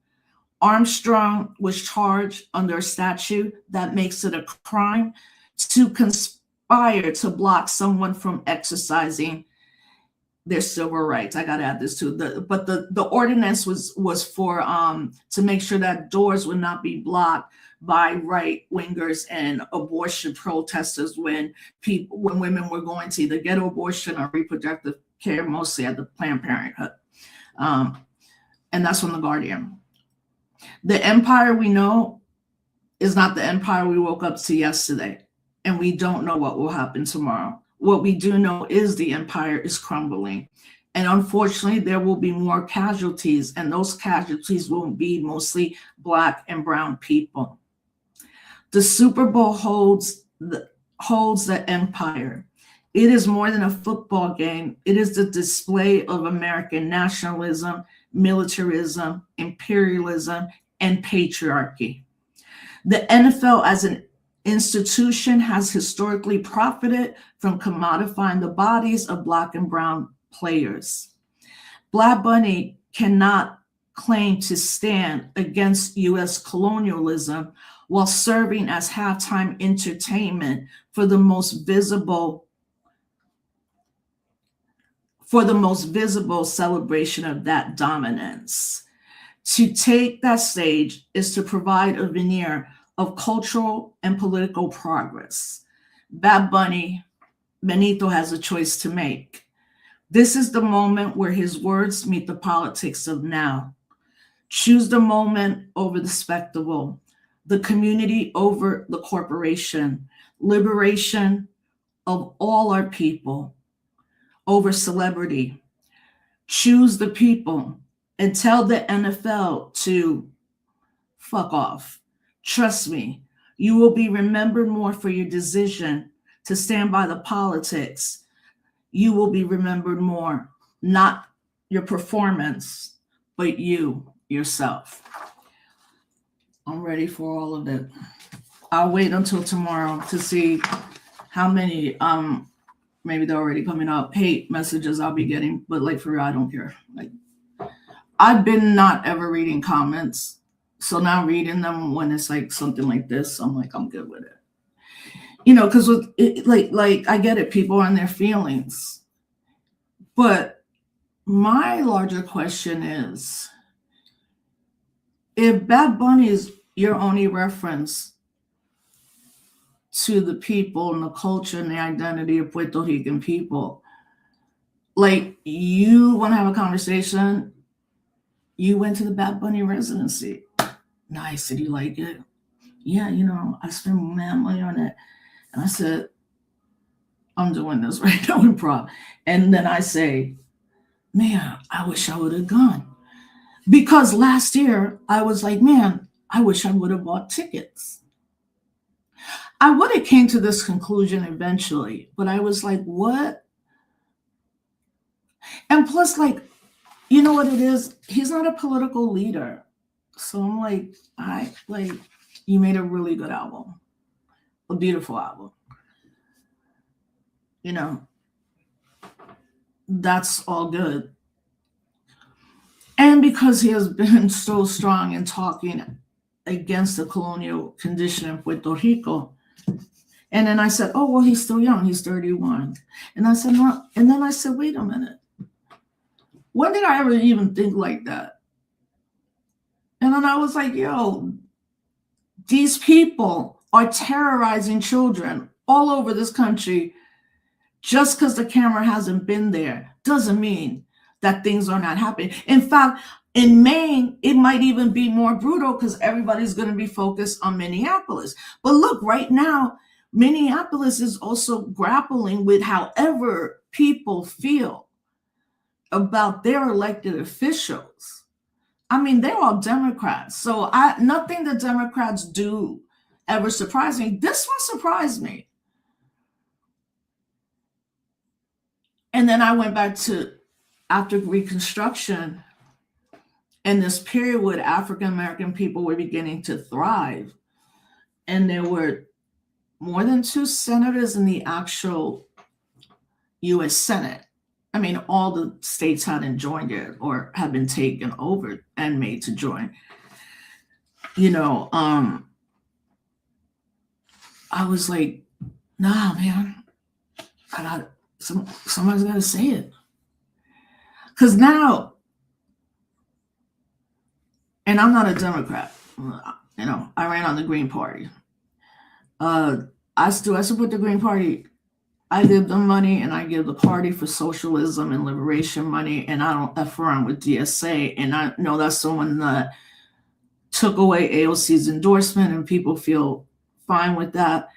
Armstrong was charged under a statute that makes it a crime to conspire to block someone from exercising their civil rights. I got to add this too. But the ordinance was for to make sure that doors would not be blocked by right wingers and abortion protesters when women were going to either get abortion or reproductive care, mostly at the Planned Parenthood, and that's from The Guardian. The empire we know is not the empire we woke up to yesterday, and we don't know what will happen tomorrow. What we do know is the empire is crumbling. And unfortunately, there will be more casualties, and those casualties will be mostly Black and brown people. The Super Bowl holds the empire. It is more than a football game. It is the display of American nationalism, militarism, imperialism, and patriarchy. The NFL as an institution has historically profited from commodifying the bodies of Black and brown players. Black Bunny cannot claim to stand against U.S. colonialism while serving as halftime entertainment for the most visible celebration of that dominance. To take that stage is to provide a veneer of cultural and political progress. Bad Bunny, Benito has a choice to make. This is the moment where his words meet the politics of now. Choose the moment over the spectacle, the community over the corporation, liberation of all our people over celebrity. Choose the people and tell the NFL to fuck off. Trust me, you will be remembered more for your decision to stand by the politics. You will be remembered more, not your performance, but you yourself. I'm ready for all of it. I'll wait until tomorrow to see how many, maybe they're already coming up, hate messages I'll be getting, but like for real, I don't care. Like, I've been not ever reading comments. So now reading them when it's like something like this, I'm like, I'm good with it. You know, because like I get it, people are in their feelings. But my larger question is, if Bad Bunny is your only reference to the people and the culture and the identity of Puerto Rican people, like you want to have a conversation, you went to the Bad Bunny residency. Nice. Did you like it? Yeah, you know, I spent mad money on it. And I said, I'm doing this right now, improv. And then I say, man, I wish I would have gone. Because last year I was like, man, I wish I would have bought tickets. I would have came to this conclusion eventually, but I was like, what? And plus, like, you know what it is? He's not a political leader. So I'm like, you made a really good album, a beautiful album. You know, that's all good. And because he has been so strong in talking against the colonial condition in Puerto Rico. And then I said, oh, well, he's still young. He's 31. And I said, no. And then I said, wait a minute. When did I ever even think like that? And then I was like, yo, these people are terrorizing children all over this country. Just because the camera hasn't been there doesn't mean that things are not happening. In fact, in Maine, it might even be more brutal because everybody's going to be focused on Minneapolis. But look, right now, Minneapolis is also grappling with however people feel about their elected officials. I mean, they're all Democrats. So nothing the Democrats do ever surprised me. This one surprised me. And then I went back to after Reconstruction and this period where African-American people were beginning to thrive. And there were more than 2 senators in the actual U.S. Senate. I mean, all the states hadn't joined it or had been taken over and made to join. You know, I was like, nah, man, somebody's got to say it. Because now, and I'm not a Democrat, you know, I ran on the Green Party. I support the Green Party. I give them money and I give the Party for Socialism and Liberation money, and I don't F around with DSA. And I know that's someone that took away AOC's endorsement and people feel fine with that.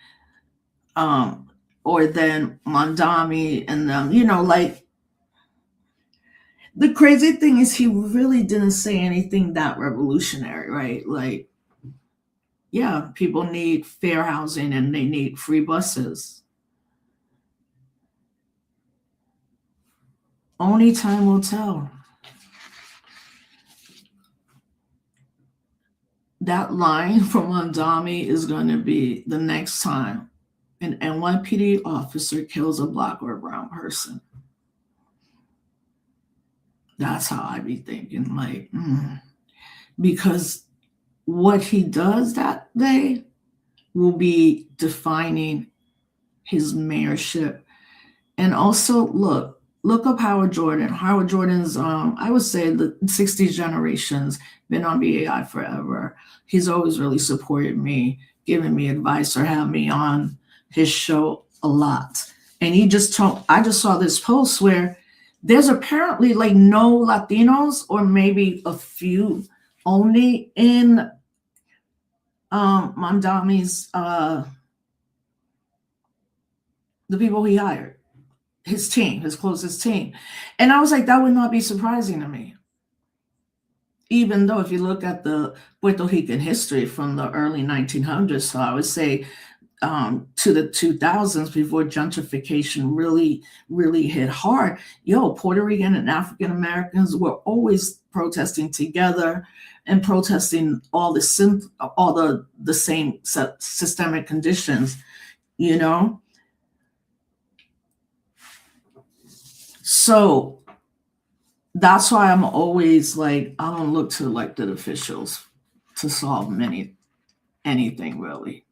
Or then Mondami and them, you know, like the crazy thing is he really didn't say anything that revolutionary, right? Like, yeah, people need fair housing and they need free buses. Only time will tell. That line from Mondami is going to be the next time an NYPD officer kills a black or a brown person. That's how I be thinking, like, because what he does that day will be defining his mayorship. And also, look up Howard Jordan. Howard Jordan's, I would say the 60s generations, been on BAI forever. He's always really supported me, given me advice, or had me on his show a lot. And I just saw this post where there's apparently like no Latinos, or maybe a few only in Mondami's, the people he hired, his team, his closest team. And I was like, that would not be surprising to me. Even though if you look at the Puerto Rican history from the early 1900s, so I would say to the 2000s, before gentrification really hit hard, Puerto Rican and African Americans were always protesting together and protesting all the same systemic conditions, you know? So that's why I'm always like, I don't look to elected officials to solve anything really.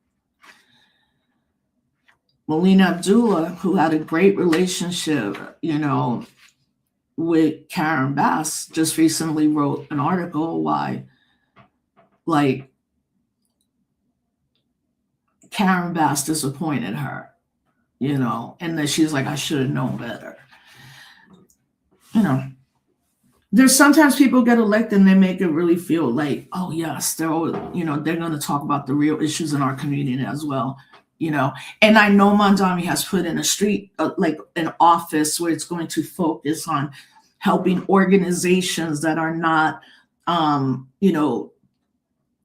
Melina Abdullah, who had a great relationship, you know, with Karen Bass, just recently wrote an article why, like, Karen Bass disappointed her, you know, and then she's like, I should have known better. You know, there's sometimes people get elected and they make it really feel like, oh yes, they're always, you know, they're going to talk about the real issues in our community as well. You know, and I know Mondami has put in like an office where it's going to focus on helping organizations that are not, you know,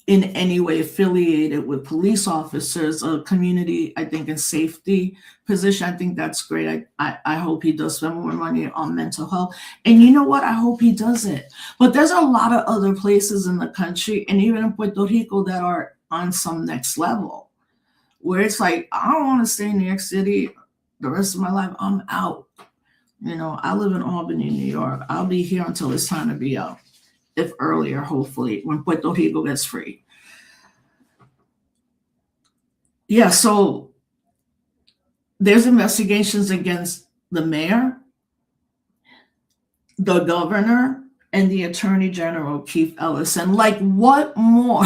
in any way affiliated with police officers, a community, I think, in safety position. I think that's great. I hope he does spend more money on mental health. And you know what? I hope he does it. But there's a lot of other places in the country, and even in Puerto Rico, that are on some next level, where it's like, I don't want to stay in New York City the rest of my life. I'm out. You know, I live in Albany, New York. I'll be here until it's time to be out, if earlier, hopefully, when Puerto Rico gets free. Yeah, so there's investigations against the mayor, the governor, and the attorney general, Keith Ellison. Like, what more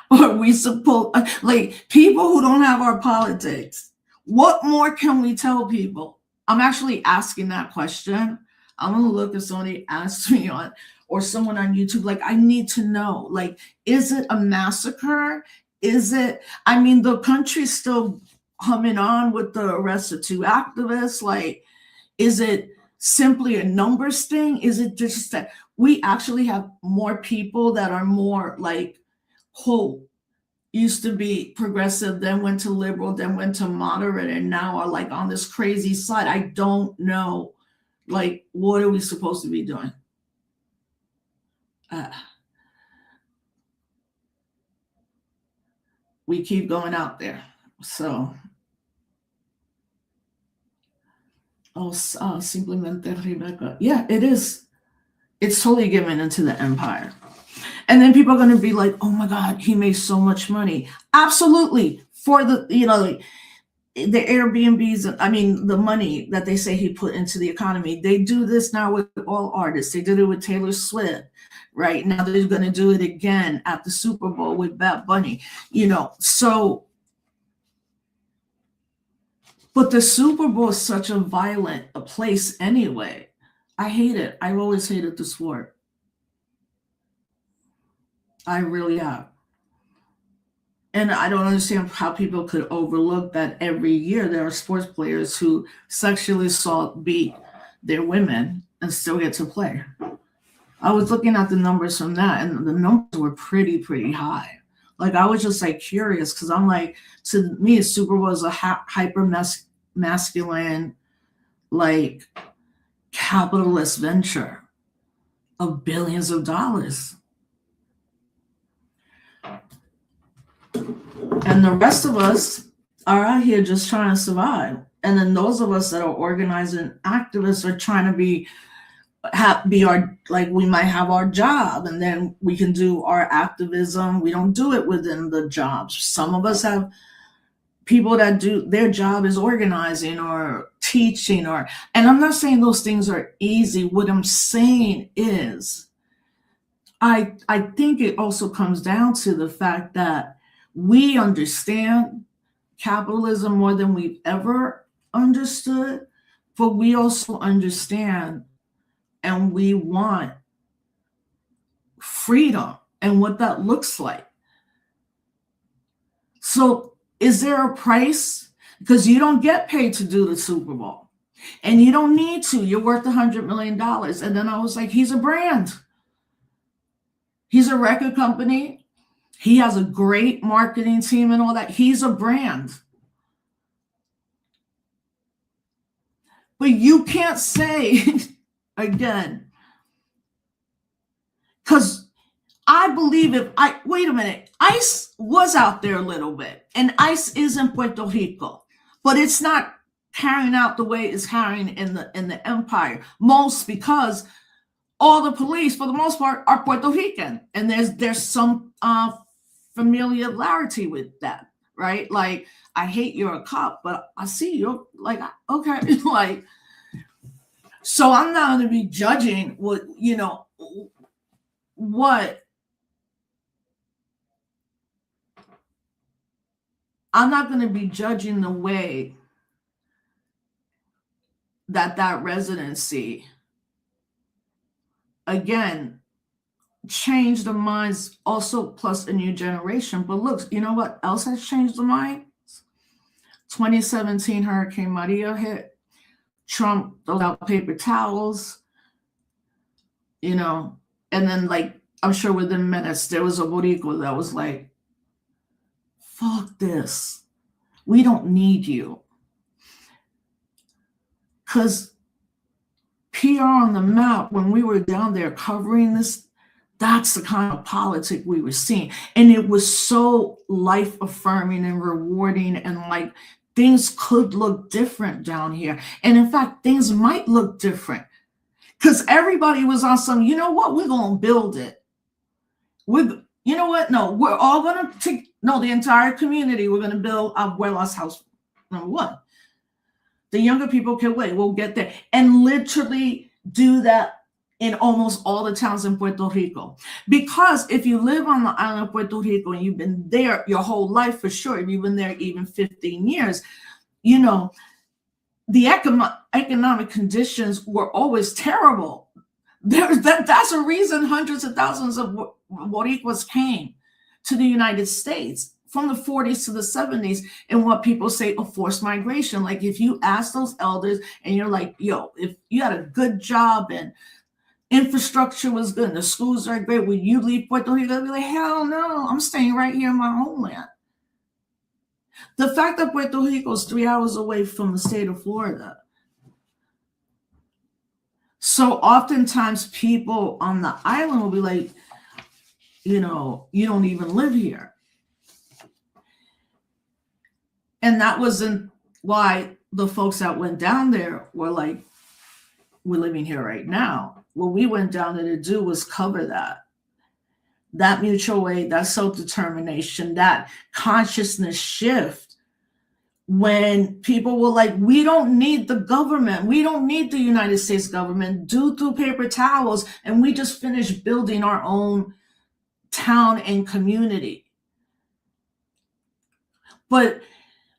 are we supposed, like, people who don't have our politics, what more can we tell people? I'm actually asking that question. I'm gonna look if somebody asks me on, or someone on YouTube, like, I need to know, like, is it a massacre? Is it, I mean, the country's still humming on with the arrest of 2 activists. Like, is it simply a numbers thing? Is it just that we actually have more people that are more like, quote, used to be progressive, then went to liberal, then went to moderate, and now are like on this crazy side? I don't know. Like, what are we supposed to be doing? We keep going out there. So, simplemente Rebecca. Yeah, it is. It's totally given into the empire. And then people are going to be like, oh my God, he makes so much money. Absolutely. For the, the Airbnbs, I mean, the money that they say he put into the economy. They do this now with all artists. They did it with Taylor Swift, right? Now they're going to do it again at the Super Bowl with Bad Bunny, so. But the Super Bowl is such a violent place anyway. I hate it. I've always hated the sport. I really have. And I don't understand how people could overlook that every year there are sports players who sexually beat their women and still get to play. I was looking at the numbers from that, and the numbers were pretty high. Like, I was just like curious, because I'm like, to me, Super Bowl is a hyper masculine, like, capitalist venture of billions of dollars. And the rest of us are out here just trying to survive. And then those of us that are organizing activists are trying to be our, like, we might have our job and then we can do our activism. We don't do it within the jobs. Some of us have people that do their job is organizing or teaching, and I'm not saying those things are easy. What I'm saying is I think it also comes down to the fact that we understand capitalism more than we've ever understood, but we also understand and we want freedom and what that looks like. So is there a price? Because you don't get paid to do the Super Bowl, and you don't need to. You're worth $100 million. And then I was like, he's a brand. He's a record company. He has a great marketing team and all that. He's a brand. But you can't say, again, because I believe wait a minute, ICE was out there a little bit, and ICE is in Puerto Rico, but it's not carrying out the way it's carrying in the empire, most because all the police, for the most part, are Puerto Rican, and there's some familiarity with that, right? Like, I hate you're a cop, but I see you, like, okay, like, so I'm not going to be judging what I'm not going to be judging the way that residency, again, changed the minds also, plus a new generation. But look, you know what else has changed the minds? 2017 Hurricane Maria hit. Trump throws out paper towels, and then, like, I'm sure within minutes there was a Boricua that was like, fuck this. We don't need you. Because PR on the map, when we were down there covering this, that's the kind of politics we were seeing. And it was so life affirming and rewarding, and like, things could look different down here. And in fact, things might look different because everybody was on some, you know what, we're going to build it. We're all going to the entire community, we're going to build Abuela's house, number one. The younger people can wait, we'll get there. And literally do that in almost all the towns in Puerto Rico. Because if you live on the island of Puerto Rico and you've been there your whole life, for sure, if you've been there even 15 years, the economic conditions were always terrible. That's a reason hundreds of thousands of Boricuas came to the United States. from the 40s to the 70s and what people say of forced migration. Like if you ask those elders and you're like, yo, if you had a good job and infrastructure was good and the schools are great, would you leave Puerto Rico? They'll be like, hell no, I'm staying right here in my homeland. The fact that Puerto Rico is 3 hours away from the state of Florida. So oftentimes people on the island will be like, you know, you don't even live here. And that wasn't why the folks that went down there were like, we're living here right now. What we went down there to do was cover that mutual aid, that self-determination, that consciousness shift when people were like, we don't need the government. We don't need the United States government. Do through paper towels. And we just finished building our own town and community. But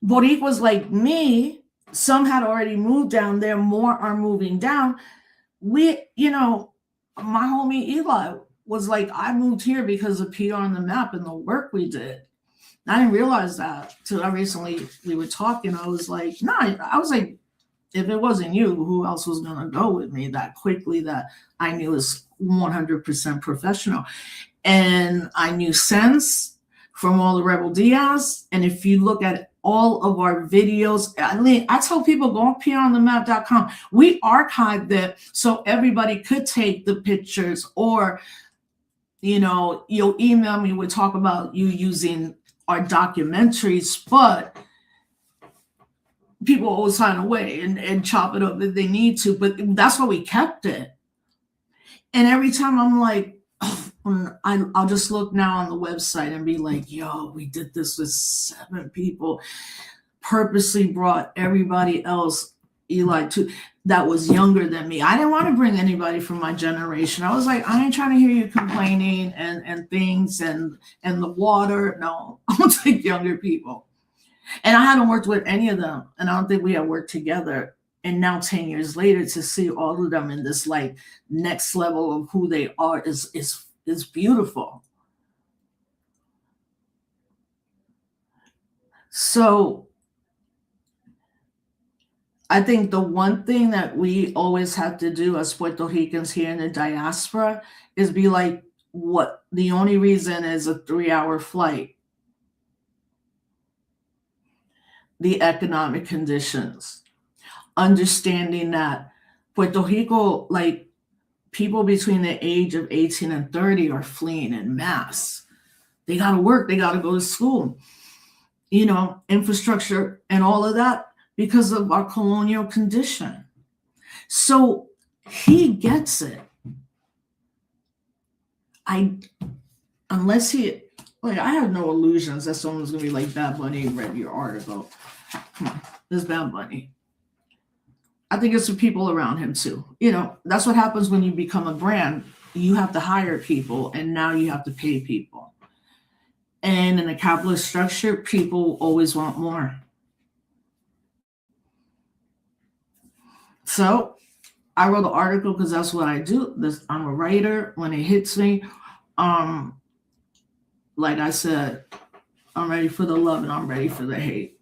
Boricuas like me, some had already moved down there, more are moving down. We, you know, my homie Eli was like, I moved here because of PR on the Map and the work we did. I didn't realize that till I recently, we were talking. I was like, no, I was like, if it wasn't you, who else was going to go with me that quickly that I knew was 100% professional? And I knew Sense from all the Rebel Diaz. And if you look at all of our videos, I tell people, go on PRonthemap.com. We archived it so everybody could take the pictures, or, you know, you'll email me, we'll talk about you using our documentaries, but people always find a way and chop it up if they need to. But that's why we kept it. And every time I'm like, I'll just look now on the website and be like, yo, we did this with 7 people, purposely brought everybody else, Eli, too, that was younger than me. I didn't want to bring anybody from my generation. I was like, I ain't trying to hear you complaining and things and the water. No, I want to take younger people. And I hadn't worked with any of them. And I don't think we had worked together. And now 10 years later, to see all of them in this like next level of who they are is beautiful. So I think the one thing that we always have to do as Puerto Ricans here in the diaspora is be like, what the only reason is a 3-hour flight, the economic conditions, understanding that Puerto Rico, like people between the age of 18 and 30 are fleeing en masse. They got to work, they got to go to school, you know, infrastructure and all of that, because of our colonial condition. So he gets it. Unless he, like, I have no illusions that someone's gonna be like, Bad Bunny read your article. Come on, there's Bad Bunny. I think it's the people around him too. You know, that's what happens when you become a brand. You have to hire people, and now you have to pay people. And in a capitalist structure, people always want more. So I wrote an article because that's what I do. I'm a writer. When it hits me, like I said, I'm ready for the love and I'm ready for the hate.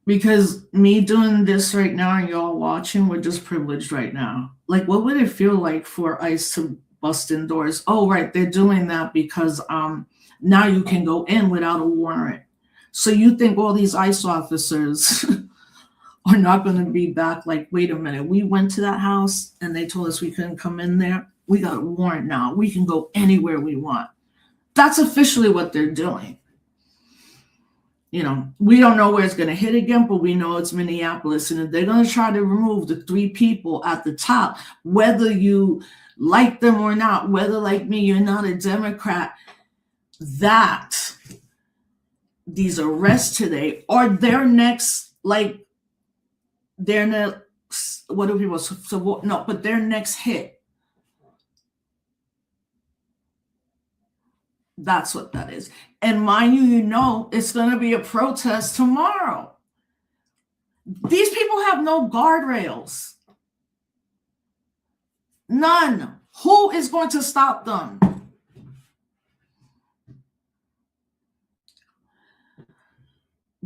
Because me doing this right now and y'all watching, we're just privileged right now. Like, what would it feel like for ICE to bust in doors? Oh, right, they're doing that because now you can go in without a warrant. So you think all these ICE officers are not going to be back like, wait a minute, we went to that house and they told us we couldn't come in there. We got a warrant now. We can go anywhere we want. That's officially what they're doing. You know, we don't know where it's going to hit again, but we know it's Minneapolis. And if they're going to try to remove the 3 people at the top, whether you like them or not, whether like me, you're not a Democrat, that these arrests today are their next, like, their next, what do people, so no, but their next hit. That's what that is. And mind you, you know, it's going to be a protest tomorrow. These people have no guardrails. None. Who is going to stop them?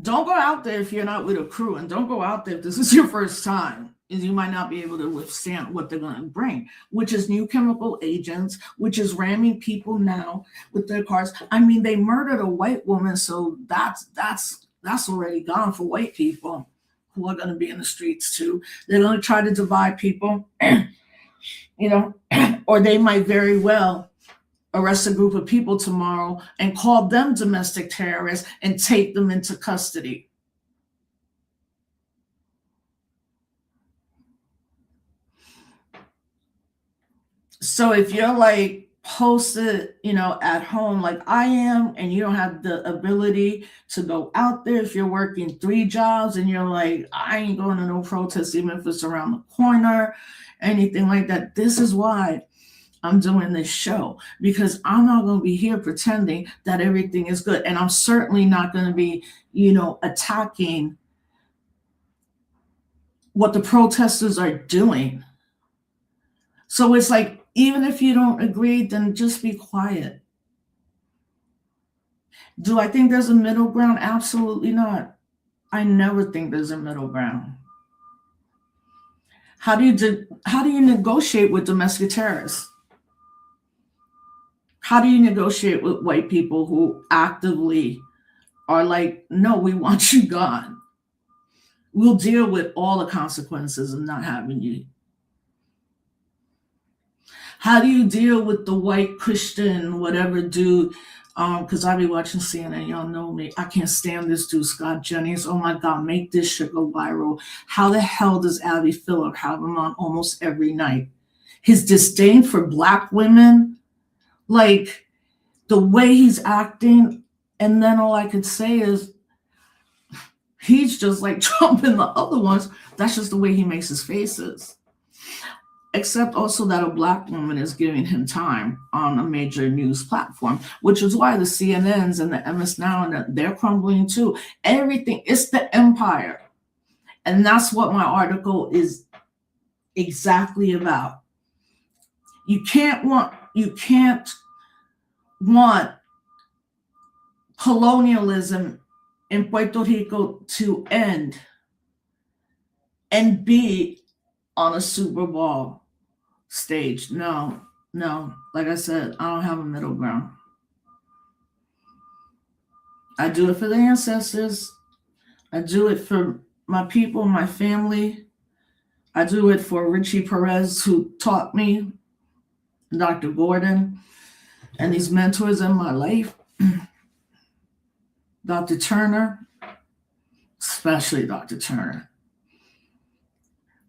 don't go out there if you're not with a crew, and don't go out there if this is your first time, is you might not be able to withstand what they're going to bring, which is new chemical agents, which is ramming people now with their cars. I mean, they murdered a white woman, so that's already gone for white people who are going to be in the streets too. They're going to try to divide people, you know, or they might very well arrest a group of people tomorrow and call them domestic terrorists and take them into custody. So if you're like posted, you know, at home like I am, and you don't have the ability to go out there, if you're working 3 jobs and you're like, I ain't going to no protest, even if it's around the corner, anything like that, this is why I'm doing this show, because I'm not going to be here pretending that everything is good. And I'm certainly not going to be, you know, attacking what the protesters are doing. So it's like, even if you don't agree, then just be quiet. Do I think there's a middle ground? Absolutely not. I never think there's a middle ground. How do you negotiate with domestic terrorists? How do you negotiate with white people who actively are like, no, we want you gone. We'll deal with all the consequences of not having you. How do you deal with the white Christian, whatever dude? Because I be watching CNN, y'all know me. I can't stand this dude, Scott Jennings. Oh my God, make this shit go viral. How the hell does Abby Phillip have him on almost every night? His disdain for Black women, like the way he's acting, and then all I could say is he's just like Trump and the other ones. That's just the way he makes his faces. Except also that a Black woman is giving him time on a major news platform, which is why the CNNs and the MS Now, and they're crumbling too. Everything, it's the empire. And that's what my article is exactly about. You can't want colonialism in Puerto Rico to end and be on a Super Bowl stage. No. Like I said, I don't have a middle ground. I do it for the ancestors. I do it for my people, my family. I do it for Richie Perez, who taught me, Dr. Gordon, and these mentors in my life. Dr. Turner, especially Dr. Turner.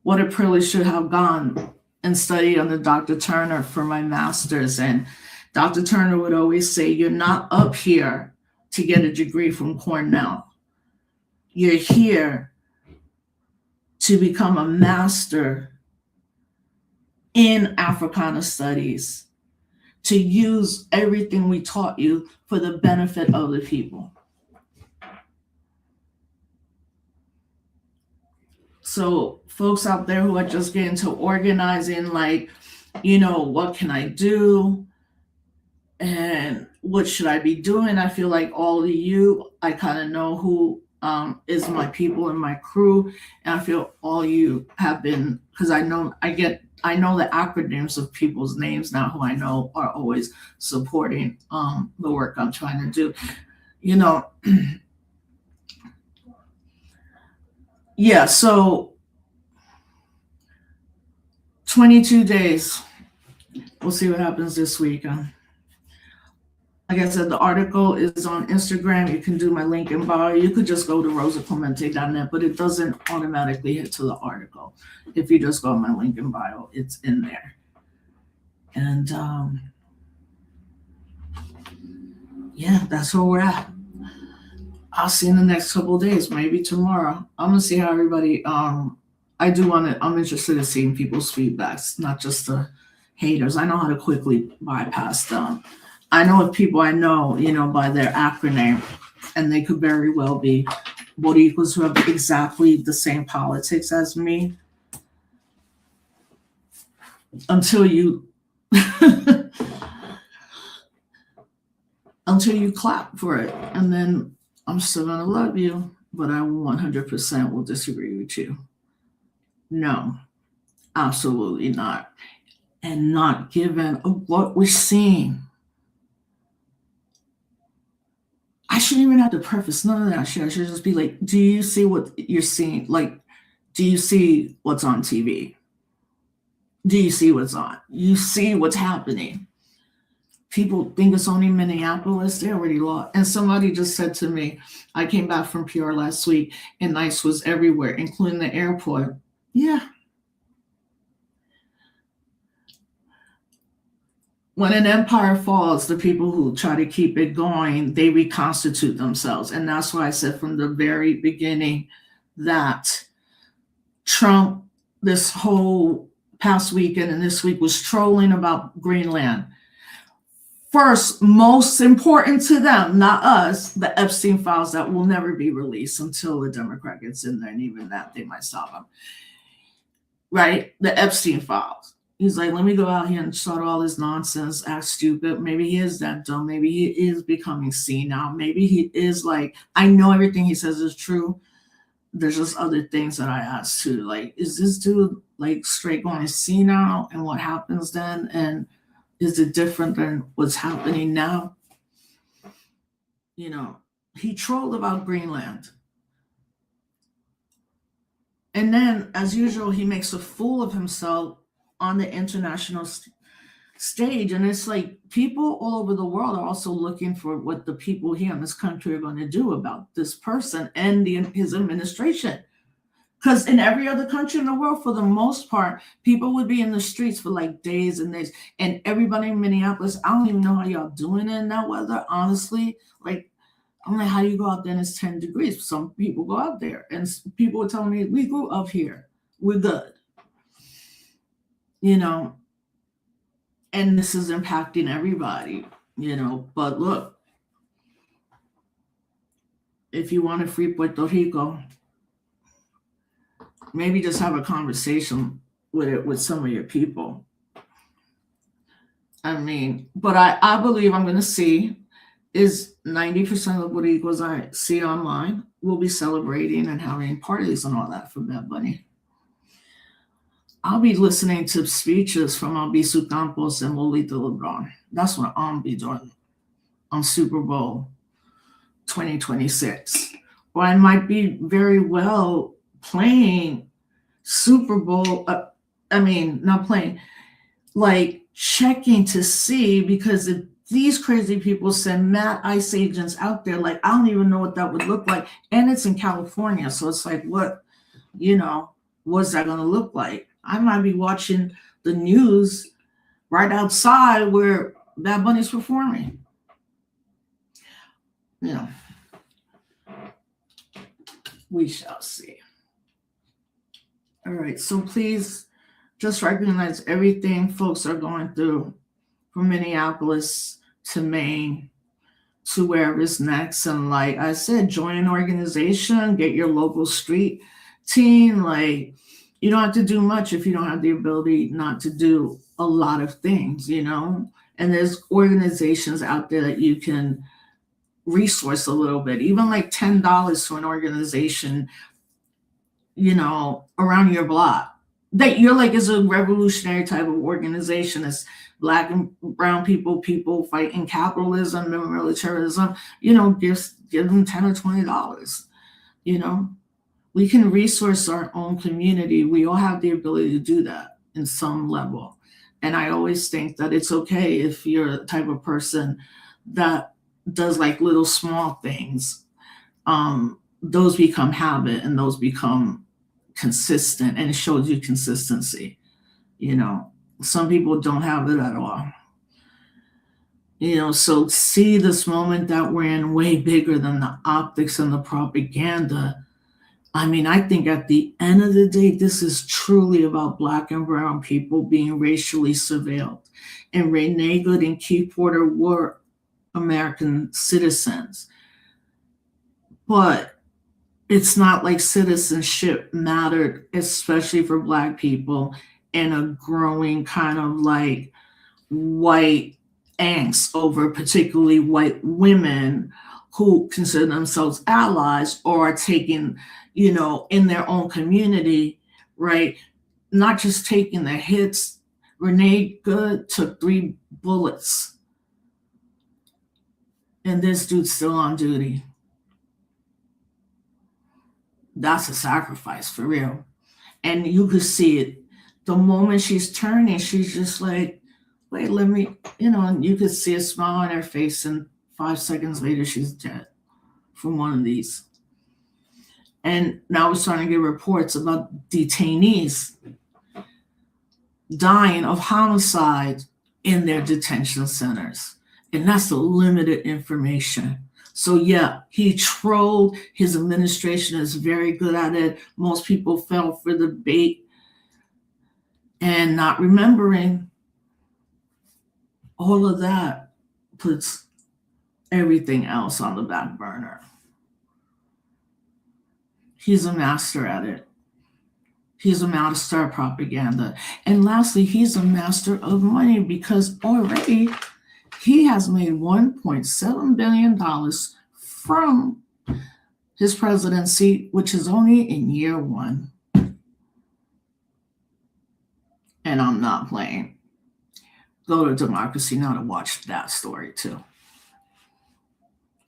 What a privilege to have gone and studied under Dr. Turner for my master's. And Dr. Turner would always say, you're not up here to get a degree from Cornell. You're here to become a master in Africana studies, to use everything we taught you for the benefit of the people. So folks out there who are just getting to organizing, like, you know, what can I do? And what should I be doing? I feel like all of you, I kind of know who is my people and my crew. And I feel all you have been, because I know the acronyms of people's names now who I know are always supporting the work I'm trying to do. You know, yeah, so 22 days. We'll see what happens this week. Like I said, the article is on Instagram. You can do my link in bio. You could just go to rosaclemente.net, but it doesn't automatically hit to the article. If you just go on my link in bio, it's in there. And yeah, that's where we're at. I'll see you in the next couple of days, maybe tomorrow. I'm gonna see how everybody. I'm interested in seeing people's feedbacks, not just the haters. I know how to quickly bypass them. I know of people I know, you know, by their acronym, and they could very well be Boricuas who have exactly the same politics as me. Until you clap for it, and then I'm still gonna love you. but I 100% will disagree with you. No, absolutely not. And not given what we're seeing. I shouldn't even have to preface none of that shit. I should just be like, do you see what you're seeing? Like, do you see what's on TV? Do you see what's on? You see what's happening. People think it's only Minneapolis. They already lost. And somebody just said to me, I came back from PR last week and ICE was everywhere, including the airport. Yeah. When an empire falls, the people who try to keep it going, they reconstitute themselves. And that's why I said from the very beginning that Trump, this whole past weekend and this week, was trolling about Greenland. First, most important to them, not us, the Epstein files that will never be released until the Democrat gets in there. And even that, they might stop them. Right? The Epstein files. He's like, let me go out here and start all this nonsense, act stupid. Maybe he is that dumb. Maybe he is becoming senile. Maybe he is like, I know everything he says is true. There's just other things that I ask too. Like, is this dude like straight going senile? And what happens then? And is it different than what's happening now? You know, he trolled about Greenland. And then, as usual, he makes a fool of himself on the international stage. And it's like people all over the world are also looking for what the people here in this country are going to do about this person and his administration. Because in every other country in the world, for the most part, people would be in the streets for like days and days. And everybody in Minneapolis, I don't even know how y'all doing it in that weather, honestly. Like, I'm like, how do you go out there and it's 10 degrees? Some people go out there. And people were telling me, we grew up here. We're good. You know, and this is impacting everybody, you know. But look, if you want to free Puerto Rico, maybe just have a conversation with it with some of your people. I mean, but I believe I'm going to see is 90% of Puerto Ricos I see online will be celebrating and having parties and all that for Bad Bunny. I'll be listening to speeches from Albizu Campos and Lolita LeBron. That's what I'll be doing on Super Bowl 2026. Or I might be very well playing Super Bowl. Not playing, like checking to see, because if these crazy people send mad ICE agents out there, like I don't even know what that would look like. And it's in California. So it's like, what, you know, what's that going to look like? I might be watching the news right outside where Bad Bunny's performing. You know, we shall see. All right, so please just recognize everything folks are going through, from Minneapolis to Maine to wherever's next. And like I said, join an organization, get your local street team. Like, you don't have to do much if you don't have the ability not to do a lot of things, you know? And there's organizations out there that you can resource a little bit, even like $10 to an organization, you know, around your block that you're like is a revolutionary type of organization. It's Black and brown people fighting capitalism and militarism, you know, give them $10 or $20, you know? We can resource our own community. We all have the ability to do that in some level. And I always think that it's okay if you're the type of person that does like little small things. Those become habit and those become consistent, and it shows you consistency. You know, some people don't have it at all. You know, so see this moment that we're in way bigger than the optics and the propaganda. I mean, I think at the end of the day, this is truly about Black and brown people being racially surveilled. And Renee Good and Keith Porter were American citizens. But it's not like citizenship mattered, especially for Black people, and a growing kind of like white angst over particularly white women who consider themselves allies or are taking, you know, in their own community, right? Not just taking the hits. Renee Good took 3 bullets. And this dude's still on duty. That's a sacrifice for real. And you could see it. The moment she's turning, she's just like, wait, let me, you know, and you could see a smile on her face, and 5 seconds later, she's dead from one of these. And now we're starting to get reports about detainees dying of homicide in their detention centers. And that's the limited information. So yeah, he trolled. His administration is very good at it. Most people fell for the bait and not remembering all of that puts everything else on the back burner. He's a master at it. He's a master of propaganda. And lastly, he's a master of money, because already he has made $1.7 billion from his presidency, which is only in year 1. And I'm not playing. Go to Democracy Now! To watch that story too.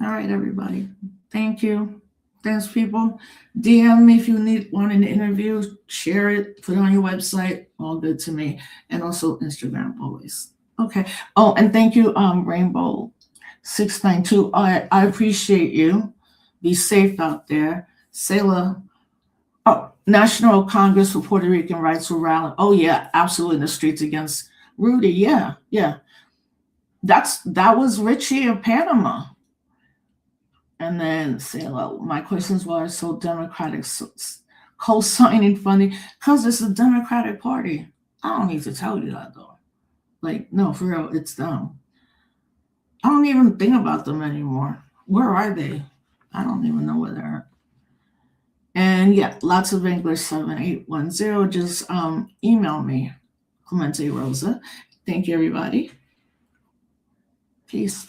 All right, everybody. Thank you. Thanks, people. DM me if you want an interview. Share it. Put it on your website. All good to me. And also Instagram always. Okay. Oh, and thank you, Rainbow 692. I appreciate you. Be safe out there. Selah. Oh, National Congress for Puerto Rican Rights will rally. Oh yeah, absolutely, in the streets against Rudy. Yeah. That was Richie of Panama. And then Selah. My questions were so Democratic, co-signing funding, because it's a Democratic Party. I don't need to tell you that though. Like, no, for real, it's them. I don't even think about them anymore. Where are they? I don't even know where they're at. And yeah, lots of English 7810. Just email me, Clemente Rosa. Thank you, everybody. Peace.